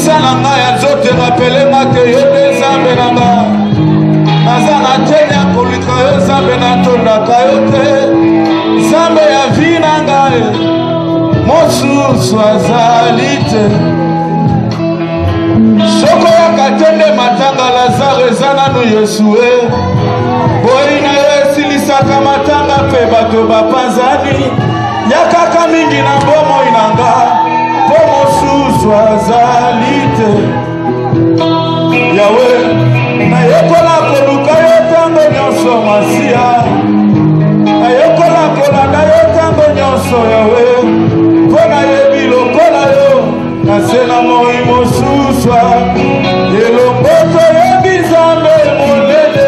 Misalanga ya zote rappelema que yo nzambe nanga. Nazana tenya kolika yo nzambe natondaka yo te. Nzambe ya vi nanga mosusu azali te. Soko ya katende matanga Lazare eza nanu Yesu boyi na yo esilisaka matanga mpe bato bapanzani. Yakaka mingi na bomoi nanga po mosusu azali te. Yawe nayekola koluka yo ntango nyonso masiya. Nayekola kolanda yo ntango nyonso Yawe. Mpo nayebi lokola yo nasena moi mosuswa. Elongo toyebi Nzambe monene.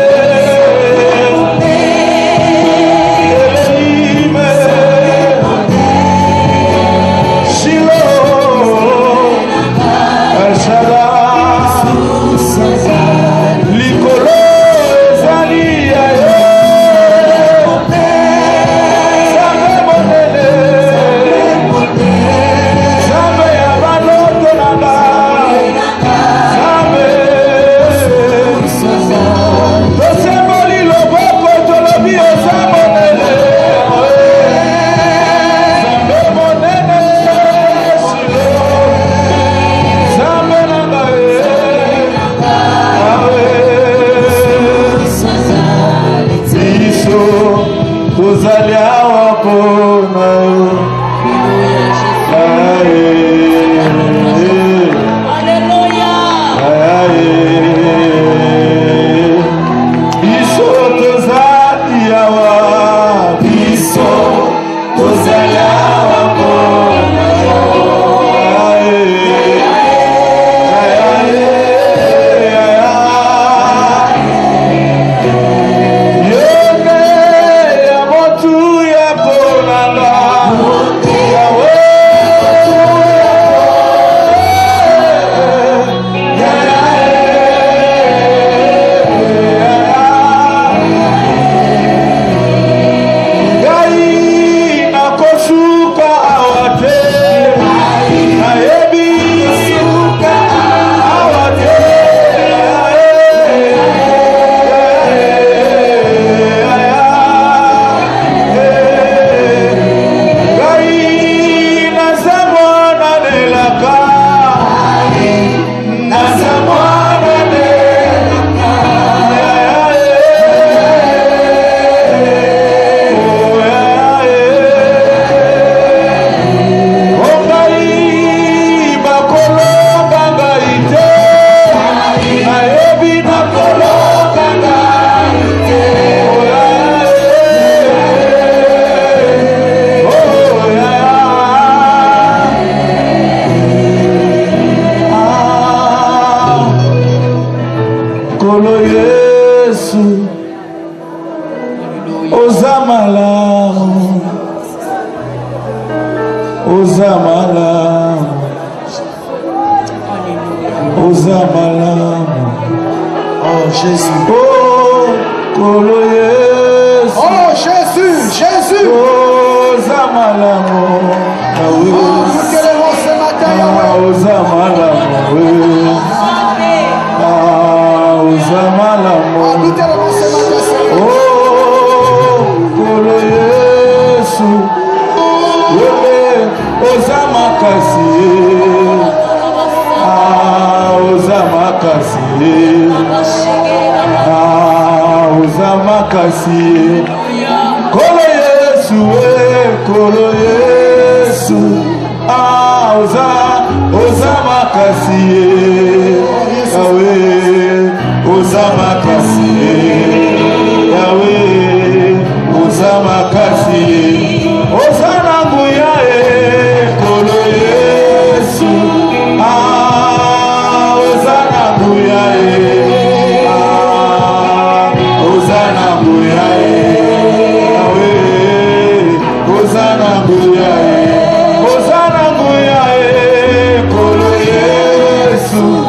Hosanna, Kolo Yesu.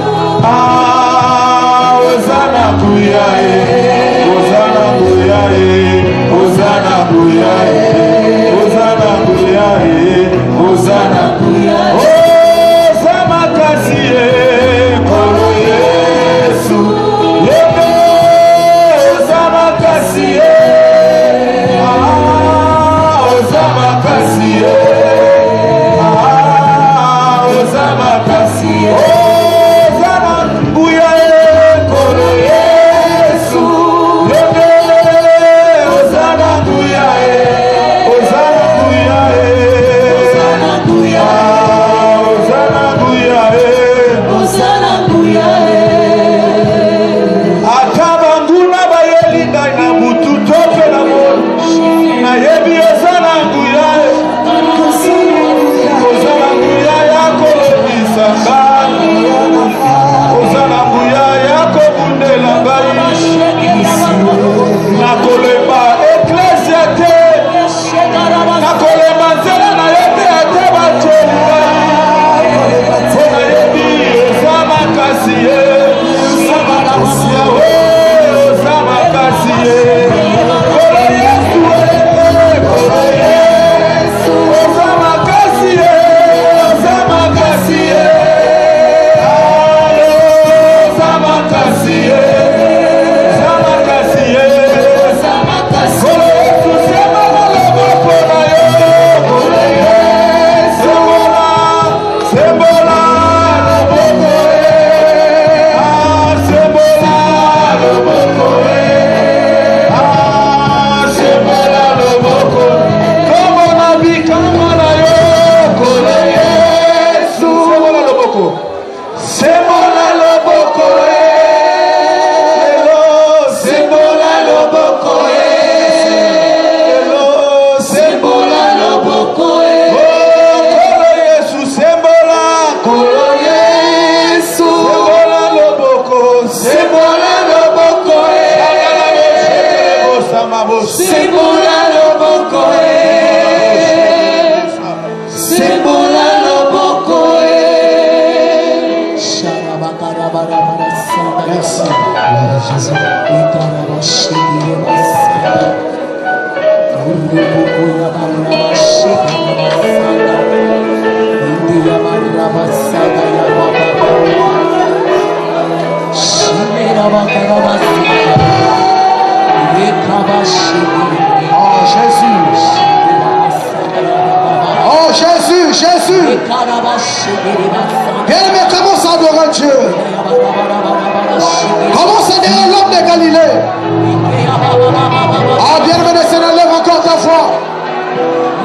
Jésus. Bien-aimé, commence à adorer Dieu. Commence à dire l'homme de Galilée. Ah, bien-aimé, se lève encore ta foi.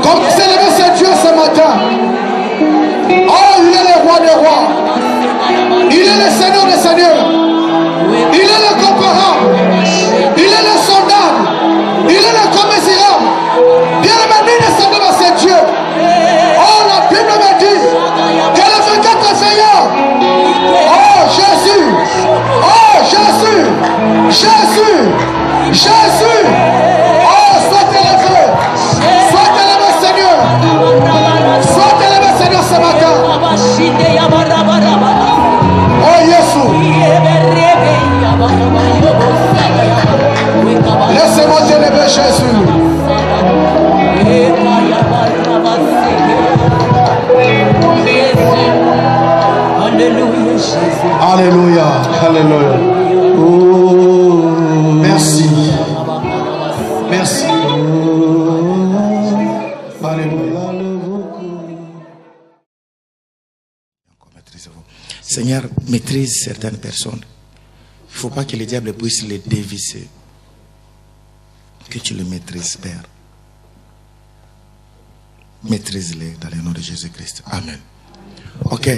Comme célébrer ce Dieu ce matin. Oh, il est le roi des rois. Il est le Seigneur des seigneurs. Il est le comparable. Il est le sondable. Il est le commésurable. Bien-aimé, ne semble pas ce Dieu. Oh, la Bible me dit que le 24 février. Oh, Jésus. Oh, Jésus. Jésus. Jésus. Oh, sois élevé. Sois élevé, Seigneur. Sois élevé, Seigneur, ce matin. Oh, Jésus. Laissez-moi t'élever, Jésus. Alléluia. Alléluia. Merci. Merci. Alléluia. Seigneur, maîtrise certaines personnes. Il ne faut pas que le diable puisse les dévisser. Que tu les maîtrises, Père. Maîtrise-les dans le nom de Jésus-Christ. Amen. Ok.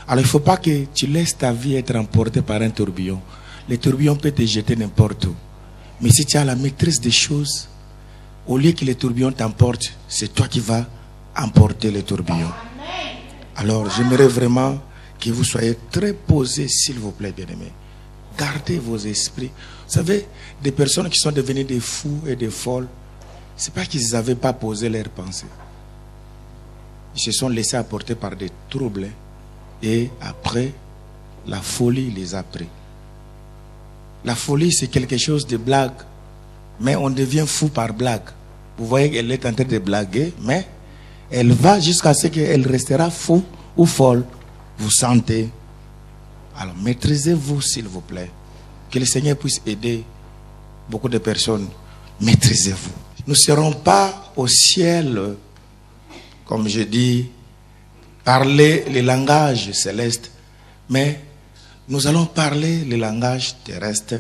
Alors, il ne faut pas que tu laisses ta vie être emportée par un tourbillon. Le tourbillon peut te jeter n'importe où. Mais si tu as la maîtrise des choses, au lieu que le tourbillon t'emporte, c'est toi qui vas emporter le tourbillon. Alors, j'aimerais vraiment que vous soyez très posés, s'il vous plaît, bien-aimés. Gardez vos esprits. Vous savez, des personnes qui sont devenues des fous et des folles, ce n'est pas qu'ils n'avaient pas posé leurs pensées. Ils se sont laissés apporter par des troubles. Et après, la folie les a pris. La folie, c'est quelque chose de blague. Mais on devient fou par blague. Vous voyez qu'elle est en train de blaguer, mais elle va jusqu'à ce qu'elle restera fou ou folle. Vous sentez. Alors, maîtrisez-vous, s'il vous plaît. Que le Seigneur puisse aider beaucoup de personnes. Maîtrisez-vous. Nous ne serons pas au ciel, comme je dis, parler le langage céleste, mais nous allons parler le langage terrestre.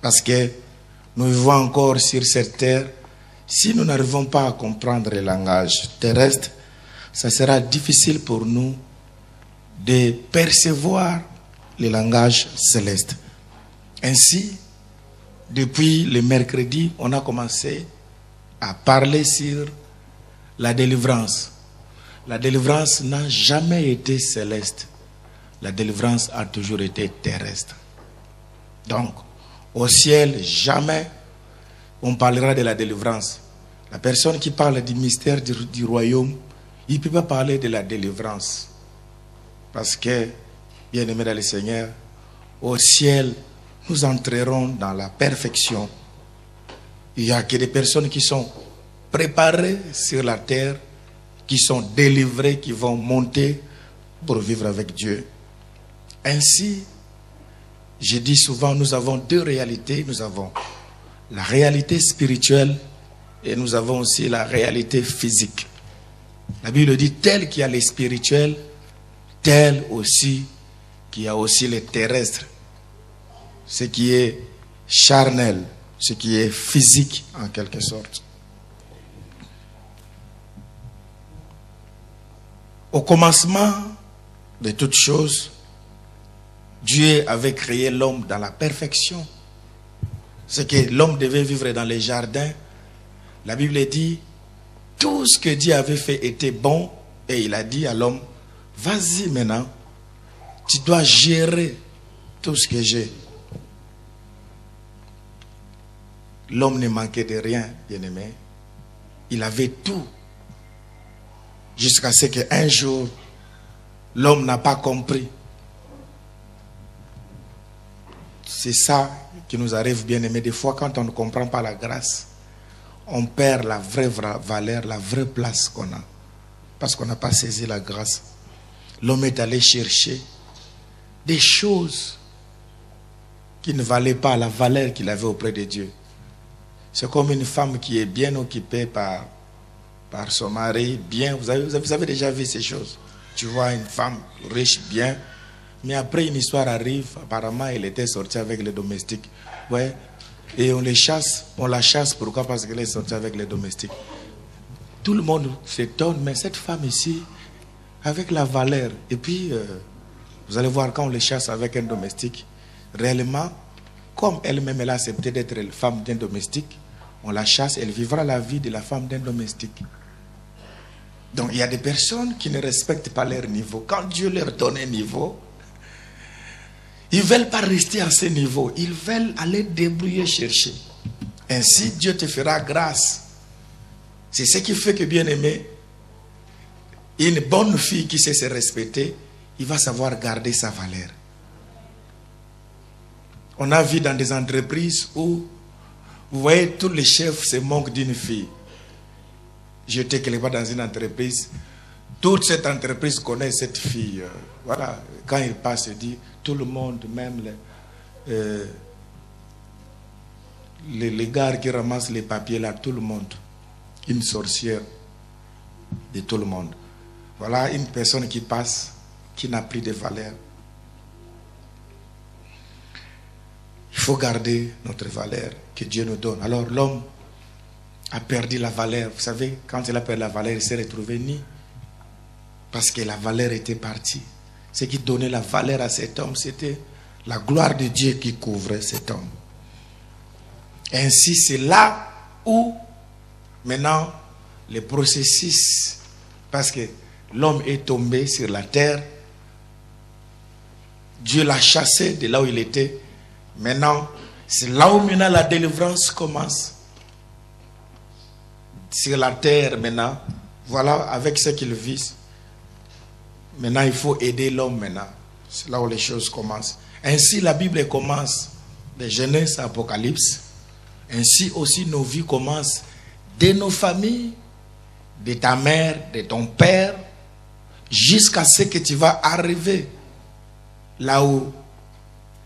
Parce que nous vivons encore sur cette terre. Si nous n'arrivons pas à comprendre le langage terrestre, ça sera difficile pour nous de percevoir le langage céleste. Ainsi, depuis le mercredi, on a commencé à parler sur la délivrance. La délivrance n'a jamais été céleste. La délivrance a toujours été terrestre. Donc, au ciel, jamais on parlera de la délivrance. La personne qui parle du mystère du royaume, il ne peut pas parler de la délivrance. Parce que, bien aimé dans le Seigneur, au ciel, nous entrerons dans la perfection. Il n'y a que des personnes qui sont préparées sur la terre, qui sont délivrées, qui vont monter pour vivre avec Dieu. Ainsi, je dis souvent, nous avons deux réalités. Nous avons la réalité spirituelle et nous avons aussi la réalité physique. La Bible dit, tel qu'il y a les spirituels, tel aussi qu'il y a aussi les terrestres. Ce qui est charnel, ce qui est physique en quelque sorte. Au commencement de toutes choses, Dieu avait créé l'homme dans la perfection. C'est que l'homme devait vivre dans les jardins. La Bible dit, tout ce que Dieu avait fait était bon. Et il a dit à l'homme, vas-y maintenant, tu dois gérer tout ce que j'ai. L'homme ne manquait de rien, bien-aimé. Il avait tout. Jusqu'à ce qu'un jour, l'homme n'a pas compris. C'est ça qui nous arrive, bien-aimé. Des fois, quand on ne comprend pas la grâce, on perd la vraie valeur, la vraie place qu'on a. Parce qu'on n'a pas saisi la grâce. L'homme est allé chercher des choses qui ne valaient pas la valeur qu'il avait auprès de Dieu. C'est comme une femme qui est bien occupée par par son mari, bien. Vous avez déjà vu ces choses. Tu vois une femme riche, bien. Mais après, une histoire arrive. Apparemment, elle était sortie avec les domestiques. Ouais. Et on les chasse. On la chasse. Pourquoi? Parce qu'elle est sortie avec les domestiques. Tout le monde s'étonne. Mais cette femme ici, avec la valeur. Et puis, vous allez voir quand on les chasse avec un domestique. Réellement, comme elle-même, elle a accepté d'être la femme d'un domestique, on la chasse, elle vivra la vie de la femme d'un domestique. Donc, il y a des personnes qui ne respectent pas leur niveau. Quand Dieu leur donne un niveau, ils ne veulent pas rester à ce niveau. Ils veulent aller débrouiller, chercher. Ainsi, Dieu te fera grâce. C'est ce qui fait que, bien aimé, une bonne fille qui sait se respecter, il va savoir garder sa valeur. On a vu dans des entreprises où, vous voyez, tous les chefs se moquent d'une fille. J'étais quelque part dans une entreprise. Toute cette entreprise connaît cette fille. Voilà. Quand il passe, il dit, tout le monde, même les gars qui ramassent les papiers là, tout le monde. Une sorcière de tout le monde. Voilà une personne qui passe, qui n'a plus de valeur. Il faut garder notre valeur que Dieu nous donne. Alors l'homme a perdu la valeur. Vous savez, quand il a perdu la valeur, il s'est retrouvé nu. Parce que la valeur était partie. Ce qui donnait la valeur à cet homme, c'était la gloire de Dieu qui couvrait cet homme. Ainsi, c'est là où, maintenant, le processus, parce que l'homme est tombé sur la terre, Dieu l'a chassé de là où il était. Maintenant, c'est là où maintenant la délivrance commence. Sur la terre maintenant, voilà, avec ce qu'il vise. Maintenant, il faut aider l'homme maintenant. C'est là où les choses commencent. Ainsi, la Bible commence de Genèse à Apocalypse. Ainsi aussi, nos vies commencent de nos familles, de ta mère, de ton père, jusqu'à ce que tu vas arriver là où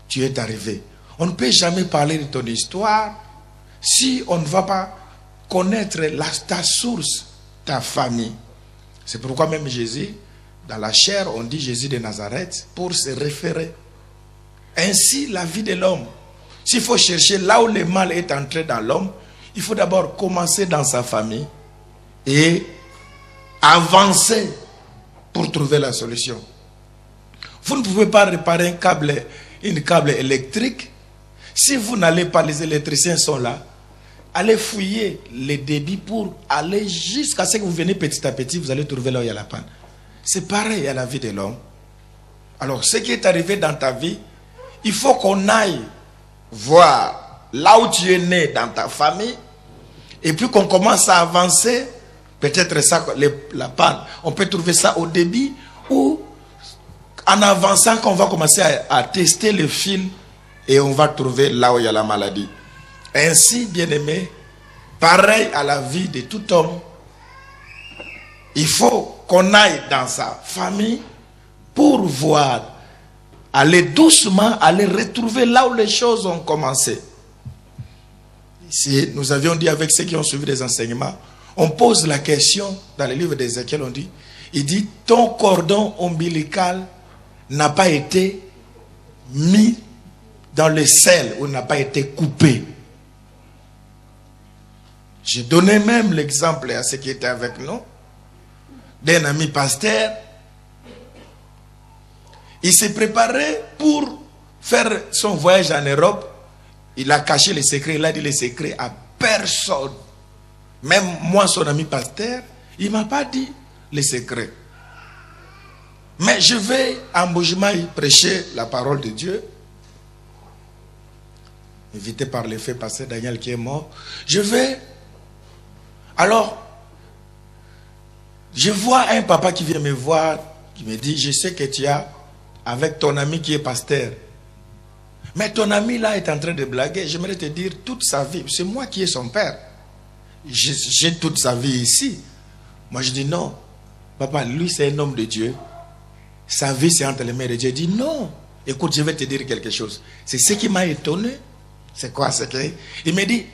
tu es arrivé. On ne peut jamais parler de ton histoire si on ne va pas connaître ta source, ta famille. C'est pourquoi même Jésus, dans la chair, on dit Jésus de Nazareth pour se référer. Ainsi, la vie de l'homme. S'il faut chercher là où le mal est entré dans l'homme, il faut d'abord commencer dans sa famille et avancer pour trouver la solution. Vous ne pouvez pas réparer une câble électrique si vous n'allez pas, les électriciens sont là. Allez fouiller les débits pour aller jusqu'à ce que vous venez petit à petit, vous allez trouver là où il y a la panne. C'est pareil à la vie de l'homme. Alors, ce qui est arrivé dans ta vie, il faut qu'on aille voir là où tu es né dans ta famille, et puis qu'on commence à avancer, peut-être ça, la panne, on peut trouver ça au débit, ou en avançant qu'on va commencer à tester le fil, et on va trouver là où il y a la maladie. Ainsi, bien-aimé, pareil à la vie de tout homme, il faut qu'on aille dans sa famille pour voir, aller doucement, aller retrouver là où les choses ont commencé. Ici, nous avions dit avec ceux qui ont suivi les enseignements, on pose la question dans le livre d'Ézéchiel, il dit, ton cordon ombilical n'a pas été mis dans le sel ou n'a pas été coupé. J'ai donné même l'exemple à ceux qui étaient avec nous d'un ami pasteur. Il s'est préparé pour faire son voyage en Europe. Il a caché les secrets, il a dit les secrets à personne. Même moi, son ami pasteur, il ne m'a pas dit les secrets. Mais je vais à Mbujimai prêcher la parole de Dieu. Invité par le fait pasteur Daniel qui est mort. Je vais. Alors, je vois un papa qui vient me voir, qui me dit, je sais que tu as avec ton ami qui est pasteur. Mais ton ami là est en train de blaguer. J'aimerais te dire toute sa vie. C'est moi qui est son père. J'ai toute sa vie ici. Moi je dis non. Papa, lui c'est un homme de Dieu. Sa vie c'est entre les mains de Dieu. Il dit non. Écoute, je vais te dire quelque chose. C'est ce qui m'a étonné. C'est quoi? Il me dit,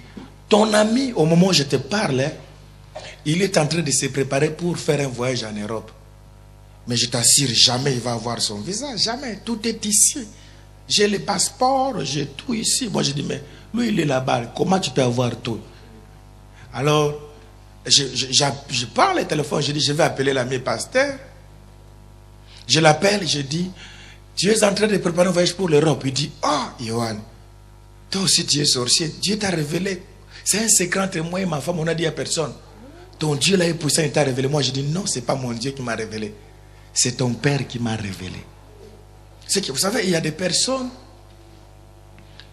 ton ami, au moment où je te parle, Il est en train de se préparer pour faire un voyage en Europe. Mais je t'assure, jamais il va avoir son visa. Jamais. Tout est ici. J'ai le passeport, j'ai tout ici. Moi, je dis, mais lui, il est là-bas. Comment tu peux avoir tout? Alors, je parle au téléphone. Je dis, je vais appeler l'ami pasteur. Je l'appelle, je dis, tu es en train de préparer un voyage pour l'Europe. Il dit, ah, Yohan, toi aussi tu es sorcier. Dieu t'a révélé. C'est un secret entre moi et ma femme. On a dit à personne. Ton Dieu là est puissant, il t'a révélé. Moi, je dis, non, ce n'est pas mon Dieu qui m'a révélé. C'est ton Père qui m'a révélé. C'est que vous savez, il y a des personnes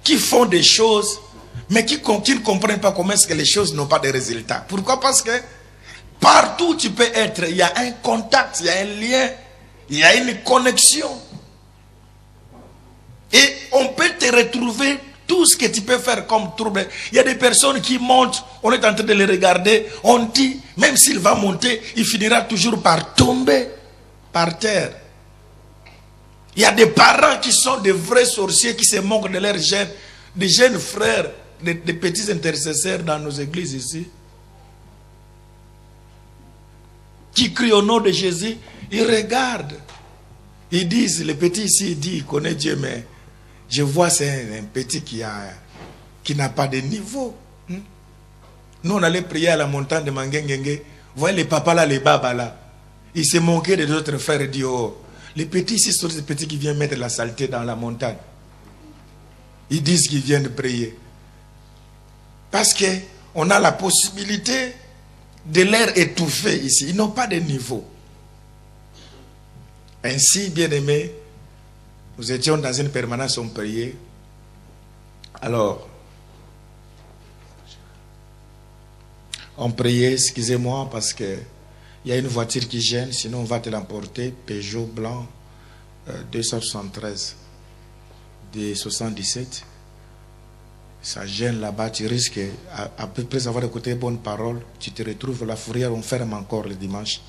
qui font des choses, mais qui ne comprennent pas comment est-ce que les choses n'ont pas de résultats. Pourquoi? Parce que partout où tu peux être, il y a un contact, il y a un lien, il y a une connexion. Et on peut te retrouver tout ce que tu peux faire comme trouble. Il y a des personnes qui montent, on est en train de les regarder, on dit, même s'il va monter, il finira toujours par tomber par terre. Il y a des parents qui sont des vrais sorciers, qui se moquent de leurs jeunes, des jeunes frères, des petits intercesseurs dans nos églises ici, qui crient au nom de Jésus. Ils regardent, ils disent, le petit ici, il dit, il connaît Dieu, mais je vois c'est un petit qui n'a pas de niveau. Nous, on allait prier à la montagne de Mangengengue. Vous voyez les papas là, les babas là. Ils se moquaient des autres frères et disaient, oh, les petits ici sont des petits qui viennent mettre la saleté dans la montagne. Ils disent qu'ils viennent prier. Parce qu'on a la possibilité de les étouffer ici. Ils n'ont pas de niveau. Ainsi, bien aimés, nous étions dans une permanence, on priait. Alors, on priait, excusez-moi, parce que il y a une voiture qui gêne, sinon on va te l'emporter. Peugeot blanc 273 de 77. Ça gêne là-bas, tu risques, à peu près avoir écouté bonnes paroles, tu te retrouves la fourrière, on ferme encore le dimanche.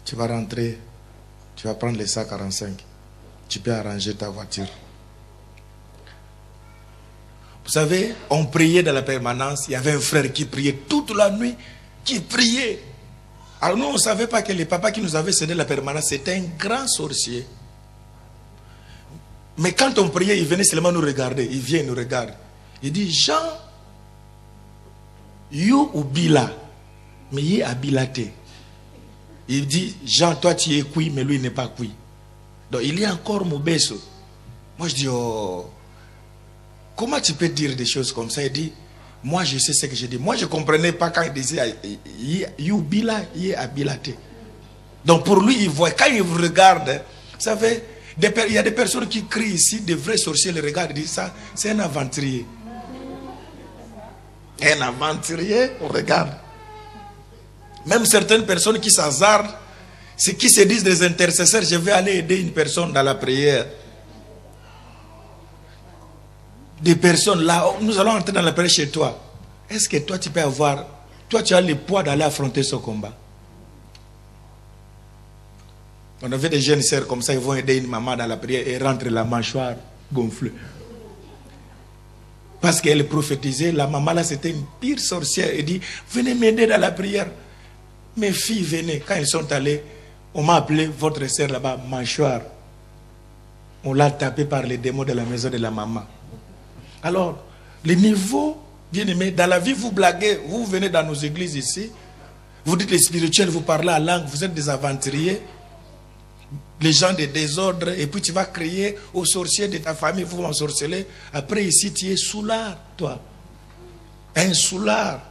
Tu vas rentrer, tu vas prendre les 145. Tu peux arranger ta voiture. Vous savez, on priait dans la permanence. Il y avait un frère qui priait toute la nuit, qui priait. Alors nous, on ne savait pas que le papa qui nous avait cédé la permanence, c'était un grand sorcier. Mais quand on priait, il venait seulement nous regarder. Il vient, il nous regarde. Il dit, Jean, you ou Bila, mais il est habilaté. Il dit, Jean, toi tu es cuit, mais lui il n'est pas cuit. Donc il est encore Mobeso. Moi je dis, oh, comment tu peux dire des choses comme ça? Il dit, moi je sais ce que je dis. Moi je ne comprenais pas quand il disait, Bila, il est habilaté. Donc pour lui, il voit, quand il vous regarde, vous savez, il y a des personnes qui crient ici, des vrais sorciers les regardent et disent ça, c'est un aventurier. Un aventurier, on regarde. Même certaines personnes qui s'hasardent, qui se disent des intercesseurs, je vais aller aider une personne dans la prière. Des personnes là, nous allons entrer dans la prière chez toi. Est-ce que toi tu peux avoir, toi tu as le poids d'aller affronter ce combat? On avait des jeunes sœurs comme ça, ils vont aider une maman dans la prière et rentrent la mâchoire gonflée. Parce qu'elle prophétisait, la maman là c'était une pire sorcière. Elle dit, venez m'aider dans la prière. Mes filles venaient, quand elles sont allées, on m'a appelé votre sœur là-bas, mâchoire. On l'a tapé par les démons de la maison de la maman. Alors, le niveau, bien aimé, dans la vie vous blaguez, vous venez dans nos églises ici, vous dites les spirituels, vous parlez en langue, vous êtes des aventuriers, les gens de désordre, et puis tu vas crier aux sorciers de ta famille, vous ensorceler. Après ici, tu es soulard, toi. Un soulard.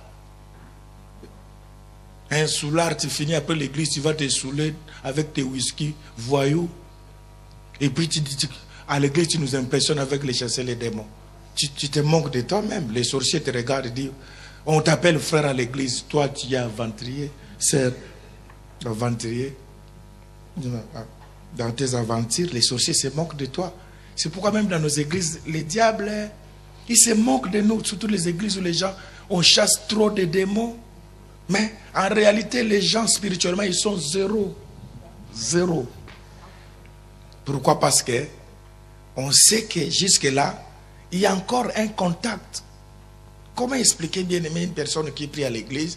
Un soulard, tu finis après l'église, tu vas te saouler avec tes whisky, voyous. Et puis tu dis, à l'église, tu nous impressionnes avec les chasser les démons. Tu te moques de toi-même. Les sorciers te regardent et disent, on t'appelle frère à l'église, toi tu es aventurier, sœur, aventurier. Dans tes aventures, les sorciers se moquent de toi. C'est pourquoi même dans nos églises, les diables, ils se moquent de nous, surtout les églises où les gens, on chasse trop de démons. Mais en réalité, les gens spirituellement, ils sont zéro. Zéro. Pourquoi? Parce que on sait que jusque-là, il y a encore un contact. Comment expliquer, bien aimé, une personne qui prie à l'église,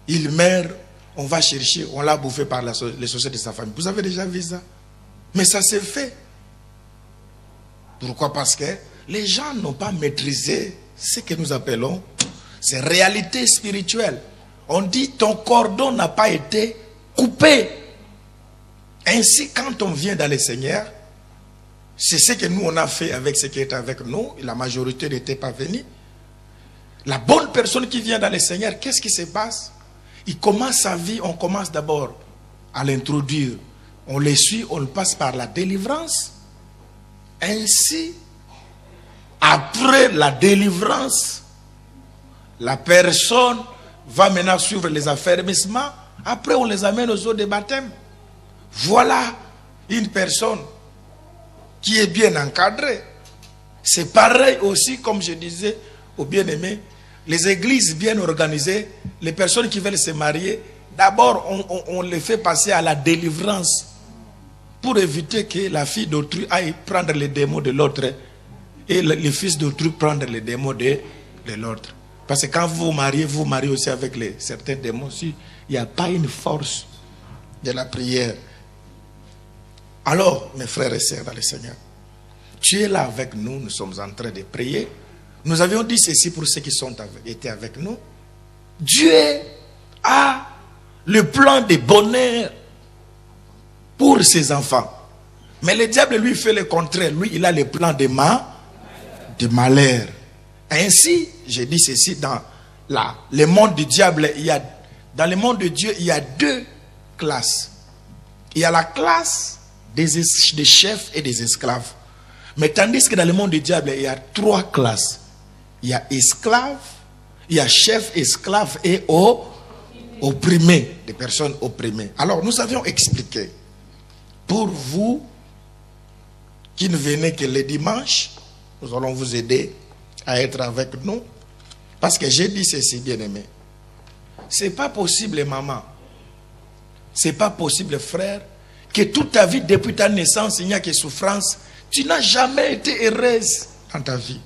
il meurt, on va chercher, on l'a bouffé par les sociétés de sa famille. Vous avez déjà vu ça? Mais ça s'est fait. Pourquoi? Parce que les gens n'ont pas maîtrisé ce que nous appelons ces réalités spirituelles. On dit ton cordon n'a pas été coupé. Ainsi, quand on vient dans le Seigneur, c'est ce que nous on a fait avec ce qui est avec nous. La majorité n'était pas venue. La bonne personne qui vient dans le Seigneur, qu'est-ce qui se passe? Il commence sa vie, on commence d'abord à l'introduire. On le suit, on le passe par la délivrance. Ainsi, après la délivrance, la personne va maintenant suivre les affermissements. Après, on les amène aux eaux de baptême. Voilà une personne qui est bien encadrée. C'est pareil aussi, comme je disais aux bien-aimés, les églises bien organisées, les personnes qui veulent se marier, d'abord on les fait passer à la délivrance pour éviter que la fille d'autrui aille prendre les démons de l'autre et le fils d'autrui prendre les démons de l'autre. Parce que quand vous vous mariez aussi avec certains démons, si il n'y a pas une force de la prière. Alors, mes frères et sœurs dans le Seigneur, tu es là avec nous, nous sommes en train de prier. Nous avions dit ceci pour ceux qui étaient avec nous. Dieu a le plan de bonheur pour ses enfants. Mais le diable, lui, fait le contraire. Lui, il a le plan de malheur. Ainsi, j'ai dit ceci, dans le monde du diable, dans le monde de Dieu, il y a deux classes. Il y a la classe des chefs et des esclaves. Mais tandis que dans le monde du diable, il y a trois classes. Il y a esclaves, il y a chefs, esclaves et opprimés, des personnes opprimées. Alors, nous avions expliqué, pour vous qui ne venez que les dimanches, nous allons vous aider à être avec nous. Parce que j'ai dit ceci, bien-aimé. C'est pas possible, maman. C'est pas possible, frère, que toute ta vie, depuis ta naissance, il n'y a que souffrance. Tu n'as jamais été heureuse dans ta vie.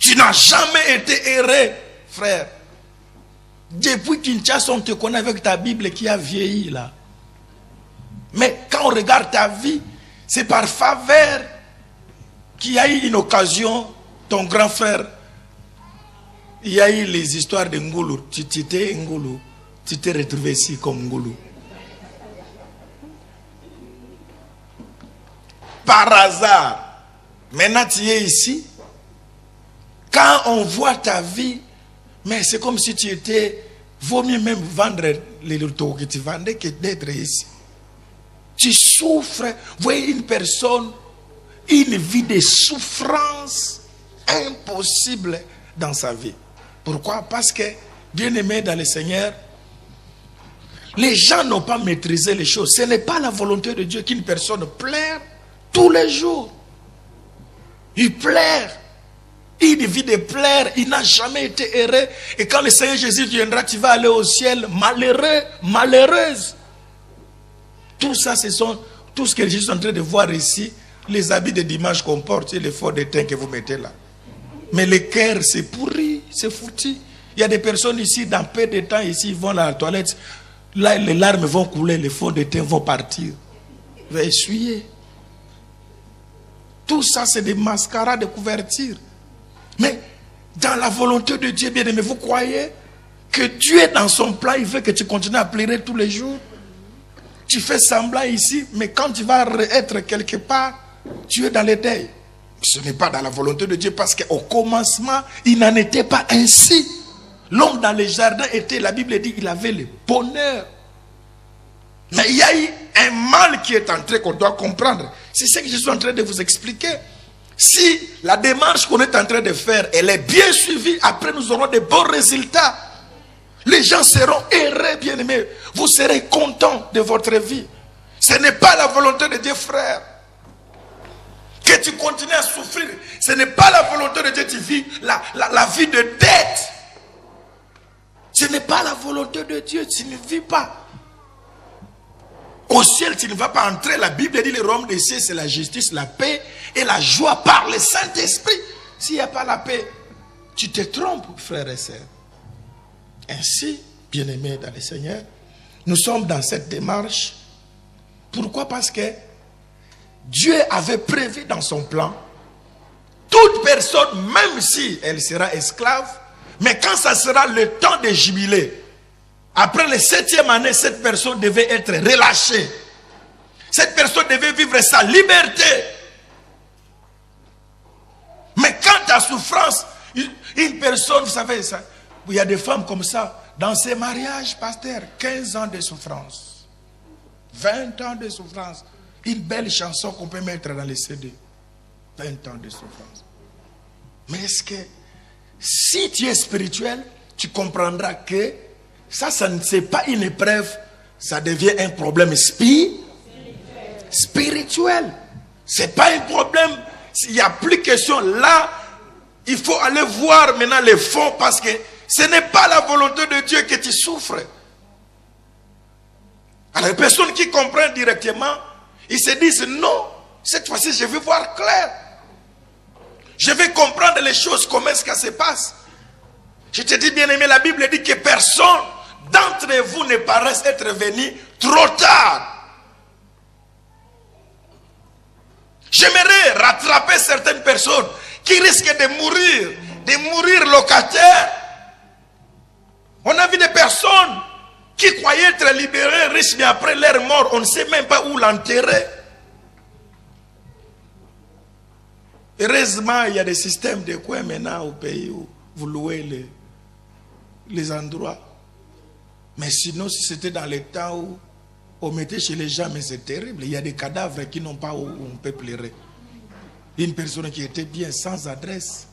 Tu n'as jamais été heureux, frère. Depuis Kinshasa, on te connaît avec ta Bible qui a vieilli là. Mais quand on regarde ta vie, c'est par faveur qu'il y a eu une occasion. Ton grand frère, il y a eu les histoires de Ngoulou. Tu t'es Ngoulou. Tu t'es retrouvé ici comme Ngoulou. Par hasard. Maintenant tu es ici. Quand on voit ta vie, mais c'est comme si tu étais, vaut mieux même vendre les lotos que tu vendais que d'être ici. Tu souffres. Vous voyez une personne, une vie de souffrance impossible dans sa vie. Pourquoi? Parce que, bien aimé dans le Seigneur, les gens n'ont pas maîtrisé les choses. Ce n'est pas la volonté de Dieu qu'une personne pleure tous les jours. Il pleure. Une vie de plaire, il n'a jamais été heureux. Et quand le Seigneur Jésus viendra, tu vas aller au ciel malheureux, malheureuse. Tout ça, ce sont tout ce que Jésus est en train de voir ici. Les habits de dimanche qu'on porte et les forts de teint que vous mettez là. Mais le cœur, c'est pourri, c'est foutu. Il y a des personnes ici, dans peu de temps, ici, ils vont à la toilette. Là, les larmes vont couler, les forts de teint vont partir. Ils vont essuyer. Tout ça, c'est des mascarades de couverture. Mais dans la volonté de Dieu, bien aimé, vous croyez que Dieu est dans son plan, il veut que tu continues à pleurer tous les jours. Tu fais semblant ici, mais quand tu vas être quelque part, tu es dans le deuil. Ce n'est pas dans la volonté de Dieu, parce qu'au commencement, il n'en était pas ainsi. L'homme dans les jardins était, la Bible dit, il avait le bonheur. Mais il y a eu un mal qui est entré qu'on doit comprendre. C'est ce que je suis en train de vous expliquer. Si la démarche qu'on est en train de faire, elle est bien suivie, après nous aurons de bons résultats. Les gens seront heureux, bien-aimés. Vous serez contents de votre vie. Ce n'est pas la volonté de Dieu, frère, que tu continues à souffrir. Ce n'est pas la volonté de Dieu que tu vis la vie de dette. Ce n'est pas la volonté de Dieu. Tu ne vis pas. Au ciel, tu ne vas pas entrer. La Bible dit le royaume des cieux, c'est la justice, la paix et la joie par le Saint-Esprit. S'il n'y a pas la paix, tu te trompes, frères et sœurs. Ainsi, bien-aimés dans le Seigneur, nous sommes dans cette démarche. Pourquoi? Parce que Dieu avait prévu dans son plan toute personne, même si elle sera esclave, mais quand ça sera le temps de jubilé, après la 7e année, cette personne devait être relâchée. Cette personne devait vivre sa liberté. Mais quand ta souffrance, une personne, vous savez, ça, il y a des femmes comme ça, dans ces mariages, pasteur, 15 ans de souffrance, 20 ans de souffrance, une belle chanson qu'on peut mettre dans les CD, 20 ans de souffrance. Mais est-ce que, si tu es spirituel, tu comprendras que ça n'est pas une épreuve, ça devient un problème spirituel. Ce n'est pas un problème. Il n'y a plus question là. Il faut aller voir maintenant le fond, parce que ce n'est pas la volonté de Dieu que tu souffres. Alors les personnes qui comprennent directement, ils se disent non, cette fois-ci je vais voir clair. Je vais comprendre les choses, comment est-ce que ça se passe. Je te dis, bien aimé, la Bible dit que personne d'entre vous ne paraisse être venu trop tard. J'aimerais rattraper certaines personnes qui risquent de mourir locataires. On a vu des personnes qui croyaient être libérées, riches, mais après leur mort, on ne sait même pas où l'enterrer. Heureusement, il y a des systèmes de coins maintenant au pays où vous louez les endroits. Mais sinon, si c'était dans les temps où on mettait chez les gens, mais c'est terrible. Il y a des cadavres qui n'ont pas où on peut pleurer. Une personne qui était bien sans adresse.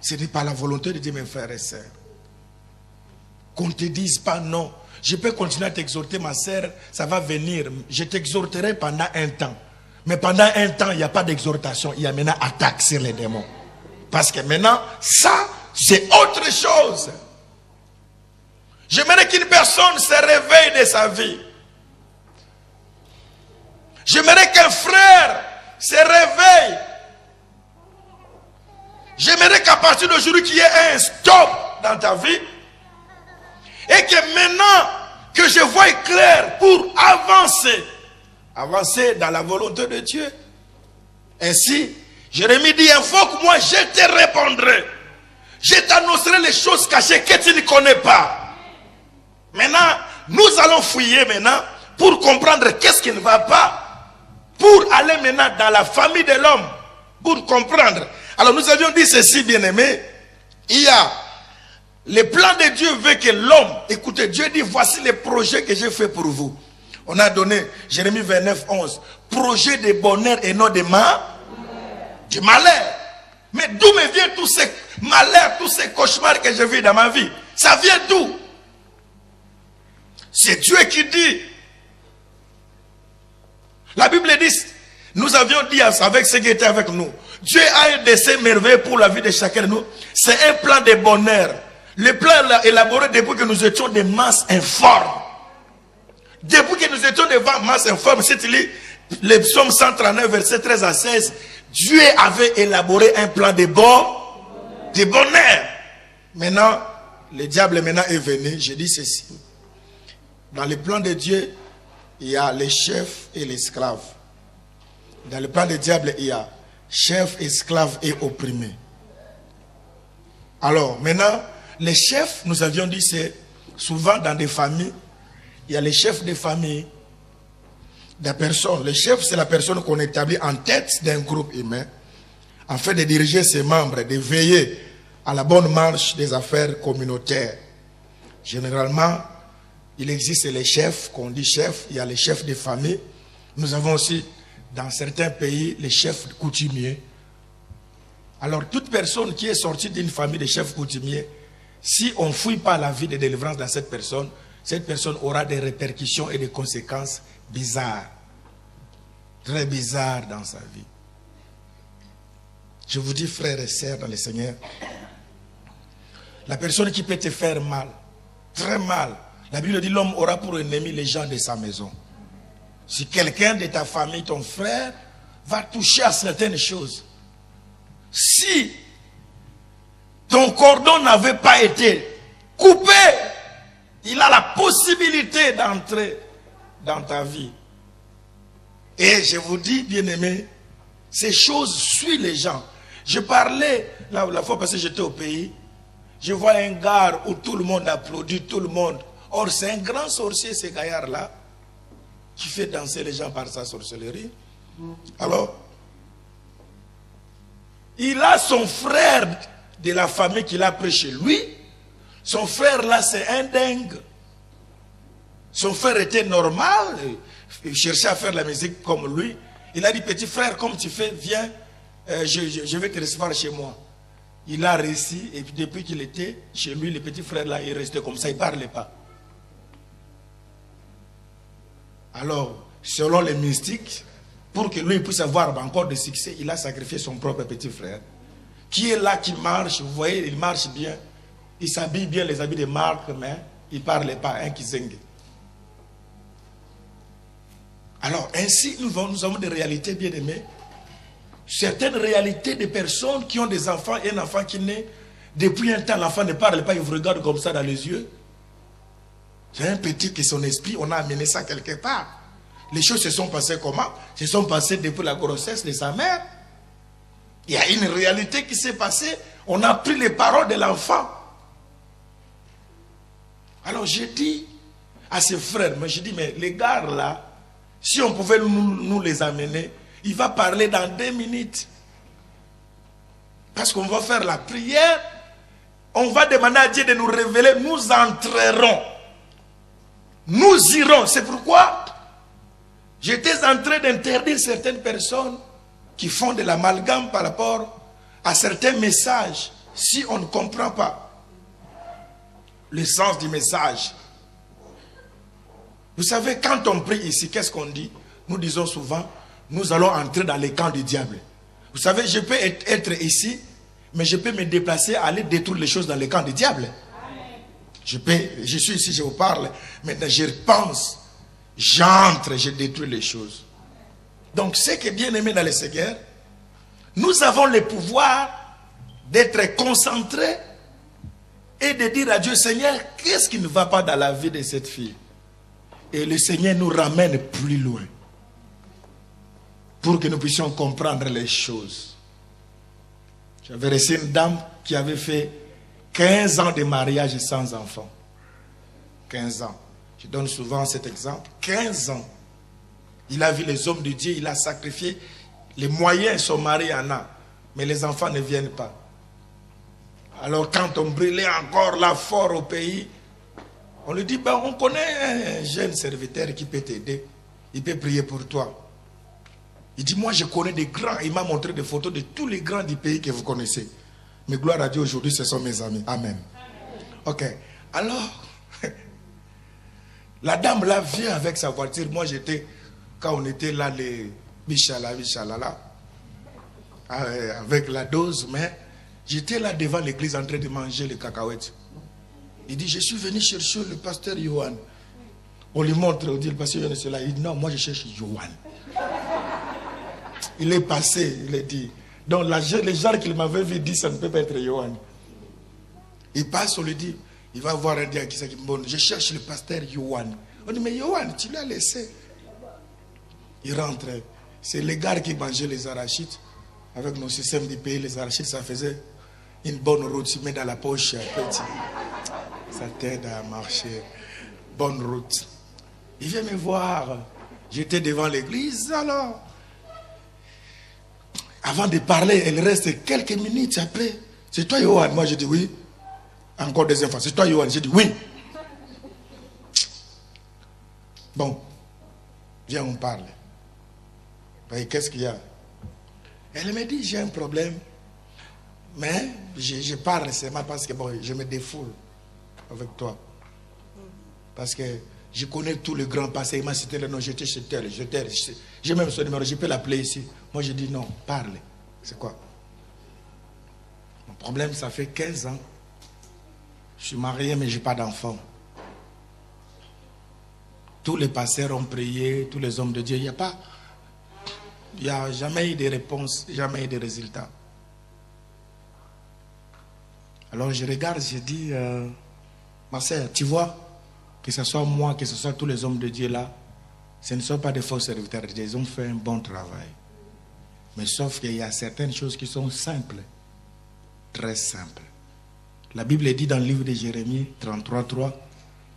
Ce n'est pas la volonté de Dieu, mes frères et sœurs. Qu'on ne te dise pas non. Je peux continuer à t'exhorter, ma sœur, ça va venir. Je t'exhorterai pendant un temps. Mais pendant un temps, il n'y a pas d'exhortation. Il y a maintenant attaque sur les démons. Parce que maintenant, ça, c'est autre chose. J'aimerais qu'une personne se réveille de sa vie. J'aimerais qu'un frère se réveille. J'aimerais qu'à partir d'aujourd'hui, qu'il y ait un stop dans ta vie. Et que maintenant, que je voie clair pour avancer. Avancer dans la volonté de Dieu. Ainsi, Jérémie dit, invoque moi, je te répondrai. Je t'annoncerai les choses cachées que tu ne connais pas. Maintenant, nous allons fouiller maintenant pour comprendre qu'est-ce qui ne va pas. Pour aller maintenant dans la famille de l'homme. Pour comprendre. Alors nous avions dit ceci, bien-aimé. Il y a le plan de Dieu veut que l'homme, écoutez, Dieu dit, voici les projets que j'ai fait pour vous. On a donné, Jérémie 29, 11, projet de bonheur et non de malheur. Mais d'où me viennent tous ces malheurs, tous ces cauchemars que je vis dans ma vie? Ça vient d'où? C'est Dieu qui dit. La Bible dit, nous avions dit avec ceux qui étaient avec nous, Dieu a un dessein merveilleux pour la vie de chacun de nous. C'est un plan de bonheur. Le plan élaboré depuis que nous étions des masses informes. Depuis que nous étions des masses informes, si tu lis les psaumes 139, versets 13 à 16, Dieu avait élaboré un plan de bonheur. Maintenant, le diable maintenant est venu. Je dis ceci. Dans le plan de Dieu, il y a les chefs et l'esclave. Dans le plan du diable, il y a chef, esclave et opprimé. Alors, maintenant, les chefs, nous avions dit, c'est souvent dans des familles. Il y a les chefs de famille, des personnes. Le chef, c'est la personne qu'on établit en tête d'un groupe humain, afin de diriger ses membres, de veiller à la bonne marche des affaires communautaires. Généralement, il existe les chefs, qu'on dit chefs, il y a les chefs de famille. Nous avons aussi, dans certains pays, les chefs coutumiers. Alors, toute personne qui est sortie d'une famille de chefs coutumiers, si on ne fouille pas la vie de délivrance dans cette personne aura des répercussions et des conséquences bizarres. Très bizarres dans sa vie. Je vous dis, frères et sœurs dans le Seigneur, la personne qui peut te faire mal, très mal, la Bible dit l'homme aura pour ennemi les gens de sa maison. Si quelqu'un de ta famille, ton frère, va toucher à certaines choses, si ton cordon n'avait pas été coupé, il a la possibilité d'entrer dans ta vie. Et je vous dis, bien-aimés, ces choses suivent les gens. Je parlais, la fois passée j'étais au pays, je vois un gars où tout le monde applaudit, tout le monde. Or c'est un grand sorcier, ce gaillard-là, qui fait danser les gens par sa sorcellerie. Alors, il a son frère de la famille qu'il a pris chez lui. Son frère là, c'est un dingue. Son frère était normal, il cherchait à faire la musique comme lui. Il a dit, petit frère, comme tu fais, viens, je vais te recevoir chez moi. Il a réussi, et puis depuis qu'il était chez lui, le petit frère là, il restait comme ça, il ne parlait pas. Alors, selon les mystiques, pour que lui puisse avoir encore de succès, il a sacrifié son propre petit frère, qui est là, qui marche, vous voyez, il marche bien, il s'habille bien, les habits de marque, mais il ne parlait pas, un qui zingue. Alors, ainsi, nous avons des réalités bien aimées. Certaines réalités de personnes qui ont des enfants et un enfant qui naît, depuis un temps, l'enfant ne parle pas, il vous regarde comme ça dans les yeux. C'est un petit qui son esprit, on a amené ça quelque part. Les choses se sont passées comment? Se sont passées depuis la grossesse de sa mère. Il y a une réalité qui s'est passée. On a pris les paroles de l'enfant. Alors j'ai dit à ses frères, mais j'ai dit, mais les gars là, si on pouvait nous les amener, il va parler dans 2 minutes. Parce qu'on va faire la prière, on va demander à Dieu de nous révéler, nous entrerons. Nous irons. C'est pourquoi j'étais en train d'interdire certaines personnes qui font de l'amalgame par rapport à certains messages. Si on ne comprend pas le sens du message. Vous savez, quand on prie ici, qu'est-ce qu'on dit? Nous disons souvent, nous allons entrer dans les camps du diable. Vous savez, je peux être ici, mais je peux me déplacer, aller détruire les choses dans les camps du diable. Je suis ici, je vous parle, maintenant je pense, j'entre, je détruis les choses. Donc, ce qui est bien aimé dans les Seigneurs, nous avons le pouvoir d'être concentrés et de dire à Dieu, Seigneur, qu'est-ce qui ne va pas dans la vie de cette fille? Et le Seigneur nous ramène plus loin pour que nous puissions comprendre les choses. J'avais reçu une dame qui avait fait 15 ans de mariage sans enfant. 15 ans. Je donne souvent cet exemple. 15 ans. Il a vu les hommes de Dieu, il a sacrifié. Les moyens, son mari en a. Mais les enfants ne viennent pas. Alors quand on brûlait encore là fort au pays, on lui dit, ben, on connaît un jeune serviteur qui peut t'aider. Il peut prier pour toi. Il dit, moi je connais des grands. Il m'a montré des photos de tous les grands du pays que vous connaissez. Mais gloire à Dieu, aujourd'hui, ce sont mes amis. Amen. Ok. Alors, la dame là vient avec sa voiture. Moi j'étais, quand on était là, les bichalala, avec la dose, mais j'étais là devant l'église en train de manger les cacahuètes. Il dit, je suis venu chercher le pasteur Johan. On lui montre, on dit, le pasteur Johan est là. Il dit, non, moi je cherche Johan. Il est passé, il est dit. Donc les gens qu'il m'avait vu dit, ça ne peut pas être Johan. Il passe, on lui dit, il va voir un dia qui dit, bon, je cherche le pasteur Johan. On dit, mais Johan, tu l'as laissé. Il rentre. C'est les gars qui mangeaient les arachides. Avec nos systèmes du pays, les arachides, ça faisait une bonne route. Tu mets dans la poche, petit. Ça t'aide à marcher. Bonne route. Il vient me voir. J'étais devant l'église, alors. Avant de parler, elle reste quelques minutes après. C'est toi, Johan? Moi, je dis oui. Encore deuxième fois. C'est toi, Johan? J'ai dit oui. Bon. Viens, on parle. Qu'est-ce qu'il y a? Elle me dit, j'ai un problème. Mais je parle seulement parce que bon, je me défoule avec toi. Parce que je connais tous les grands passés. Il m'a cité le nom, j'étais chez tel, j'ai même son numéro, je peux l'appeler ici. Moi je dis non, parle. C'est quoi? Mon problème, ça fait 15 ans. Je suis marié mais je n'ai pas d'enfant. Tous les pasteurs ont prié, tous les hommes de Dieu, il n'y a jamais eu de réponse, jamais eu de résultat. Alors je regarde, je dis, ma sœur, tu vois, que ce soit moi, que ce soit tous les hommes de Dieu là, ce ne sont pas des faux serviteurs, ils ont fait un bon travail. Mais sauf qu'il y a certaines choses qui sont simples, très simples. La Bible dit dans le livre de Jérémie 33:3,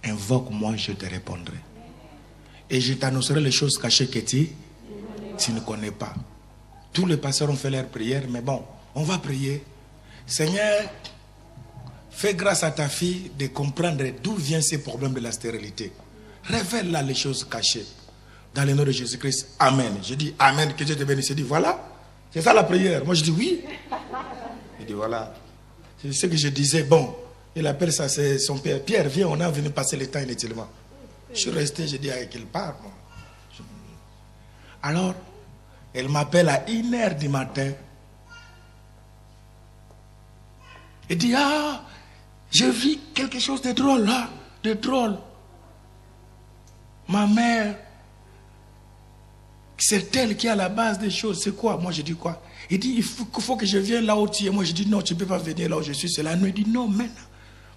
invoque-moi, je te répondrai. Et je t'annoncerai les choses cachées que tu ne connais pas. Tous les pasteurs ont fait leur prière, mais bon, on va prier. Seigneur, fais grâce à ta fille de comprendre d'où viennent ces problèmes de la stérilité. Révèle-la les choses cachées. Dans le nom de Jésus-Christ, Amen. Je dis Amen, que Dieu te bénisse. Il dit voilà, c'est ça la prière. Moi je dis oui. Il dit voilà. C'est ce que je disais. Bon, il appelle ça, c'est son père. Pierre, viens, on est venu passer le temps inutilement. Je suis resté, je dis avec qu'il part. Alors, elle m'appelle à 1h du matin. Elle dit, ah, je vis quelque chose de drôle là, de drôle. Ma mère, c'est elle qui est à la base des choses. C'est quoi? Moi je dis quoi? Il dit, il faut que je vienne là où tu es. Moi je dis, non, tu ne peux pas venir là où je suis. C'est la nuit. Il dit, non, maintenant.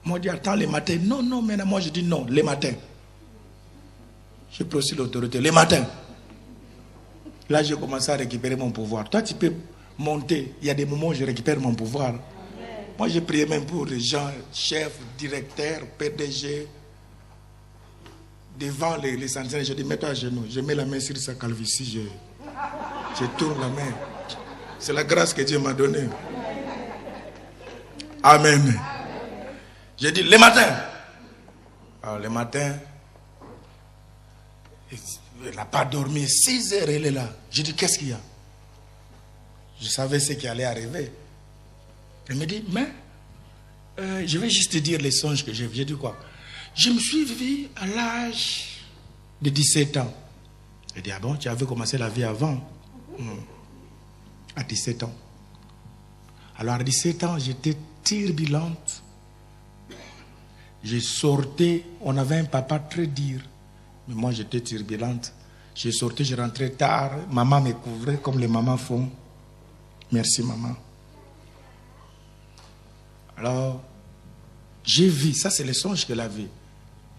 Moi je dis, attends, les matins. Non, non, maintenant. Moi je dis, non, les matins. J'ai pris aussi l'autorité. Les matins. Là, j'ai commencé à récupérer mon pouvoir. Toi, tu peux monter. Il y a des moments où je récupère mon pouvoir. Moi, j'ai prié même pour les gens, chefs, directeurs, PDG. Devant les centaines, je dis, mets-toi à genoux. Je mets la main sur sa calvitie. Je tourne la main. C'est la grâce que Dieu m'a donnée. Amen. J'ai dit, les matins. Alors, les matins, elle n'a pas dormi. 6 heures, elle est là. J'ai dit, qu'est-ce qu'il y a? Je savais ce qui allait arriver. Elle me dit, mais je vais juste te dire les songes que j'ai vus. J'ai dit quoi? Je me suis vu à l'âge de 17 ans. Elle dit, ah bon, tu avais commencé la vie avant? À 17 ans. Alors à 17 ans, j'étais turbulente. Je sortais, on avait un papa très dur. Mais moi, j'étais turbulente. Je sortais, je rentrais tard. Maman me couvrait comme les mamans font. Merci, maman. Alors, j'ai vu, ça c'est le songe qu'elle a vu.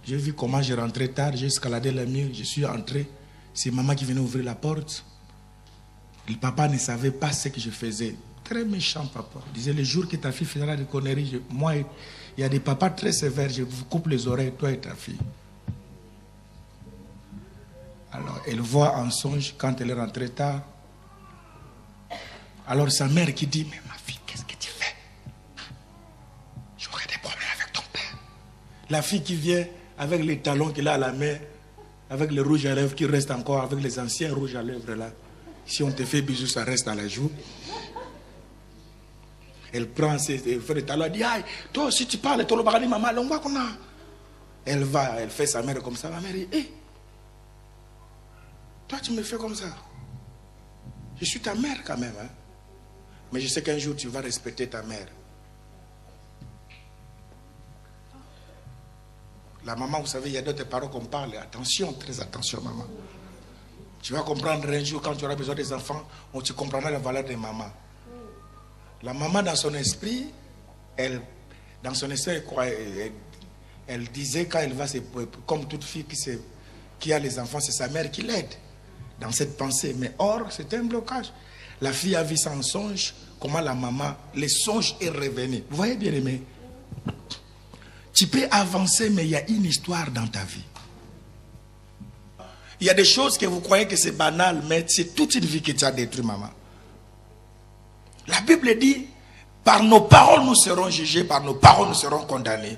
J'ai vu comment je rentrais tard, j'ai escaladé la mur, je suis entré. C'est maman qui venait ouvrir la porte. Le papa ne savait pas ce que je faisais. Très méchant papa. Il disait, le jour que ta fille fera des conneries, moi, il y a des papas très sévères, je vous coupe les oreilles, toi et ta fille. Alors, elle voit en songe, quand elle est rentrée tard. Alors, sa mère qui dit, mais ma fille, qu'est-ce que tu fais? J'aurais des problèmes avec ton père. La fille qui vient avec les talons qu'il a à la main, avec le rouge à lèvres qui reste encore, avec les anciens rouges à lèvres là. Si on te fait bisous, ça reste à la joue. Elle prend ses talons, elle dit, aïe, toi aussi tu parles, toi le barani, maman, on voit qu'on a. Elle va, elle fait sa mère comme ça. Ma mère dit, hé, toi tu me fais comme ça. Je suis ta mère quand même, hein. Mais je sais qu'un jour tu vas respecter ta mère. La maman, vous savez, il y a d'autres parents qu'on parle. Attention, très attention, maman. Tu vas comprendre un jour, quand tu auras besoin des enfants, où tu comprendras la valeur des mamans. La maman, dans son esprit, elle disait, quand elle va, comme toute fille qui a les enfants, c'est sa mère qui l'aide dans cette pensée. Mais or, c'est un blocage. La fille a vu sans songe, comment la maman, les songes est revenu. Vous voyez, bien aimé? Tu peux avancer, mais il y a une histoire dans ta vie. Il y a des choses que vous croyez que c'est banal, mais c'est toute une vie que tu as détruit, maman. La Bible dit, par nos paroles nous serons jugés, par nos paroles nous serons condamnés.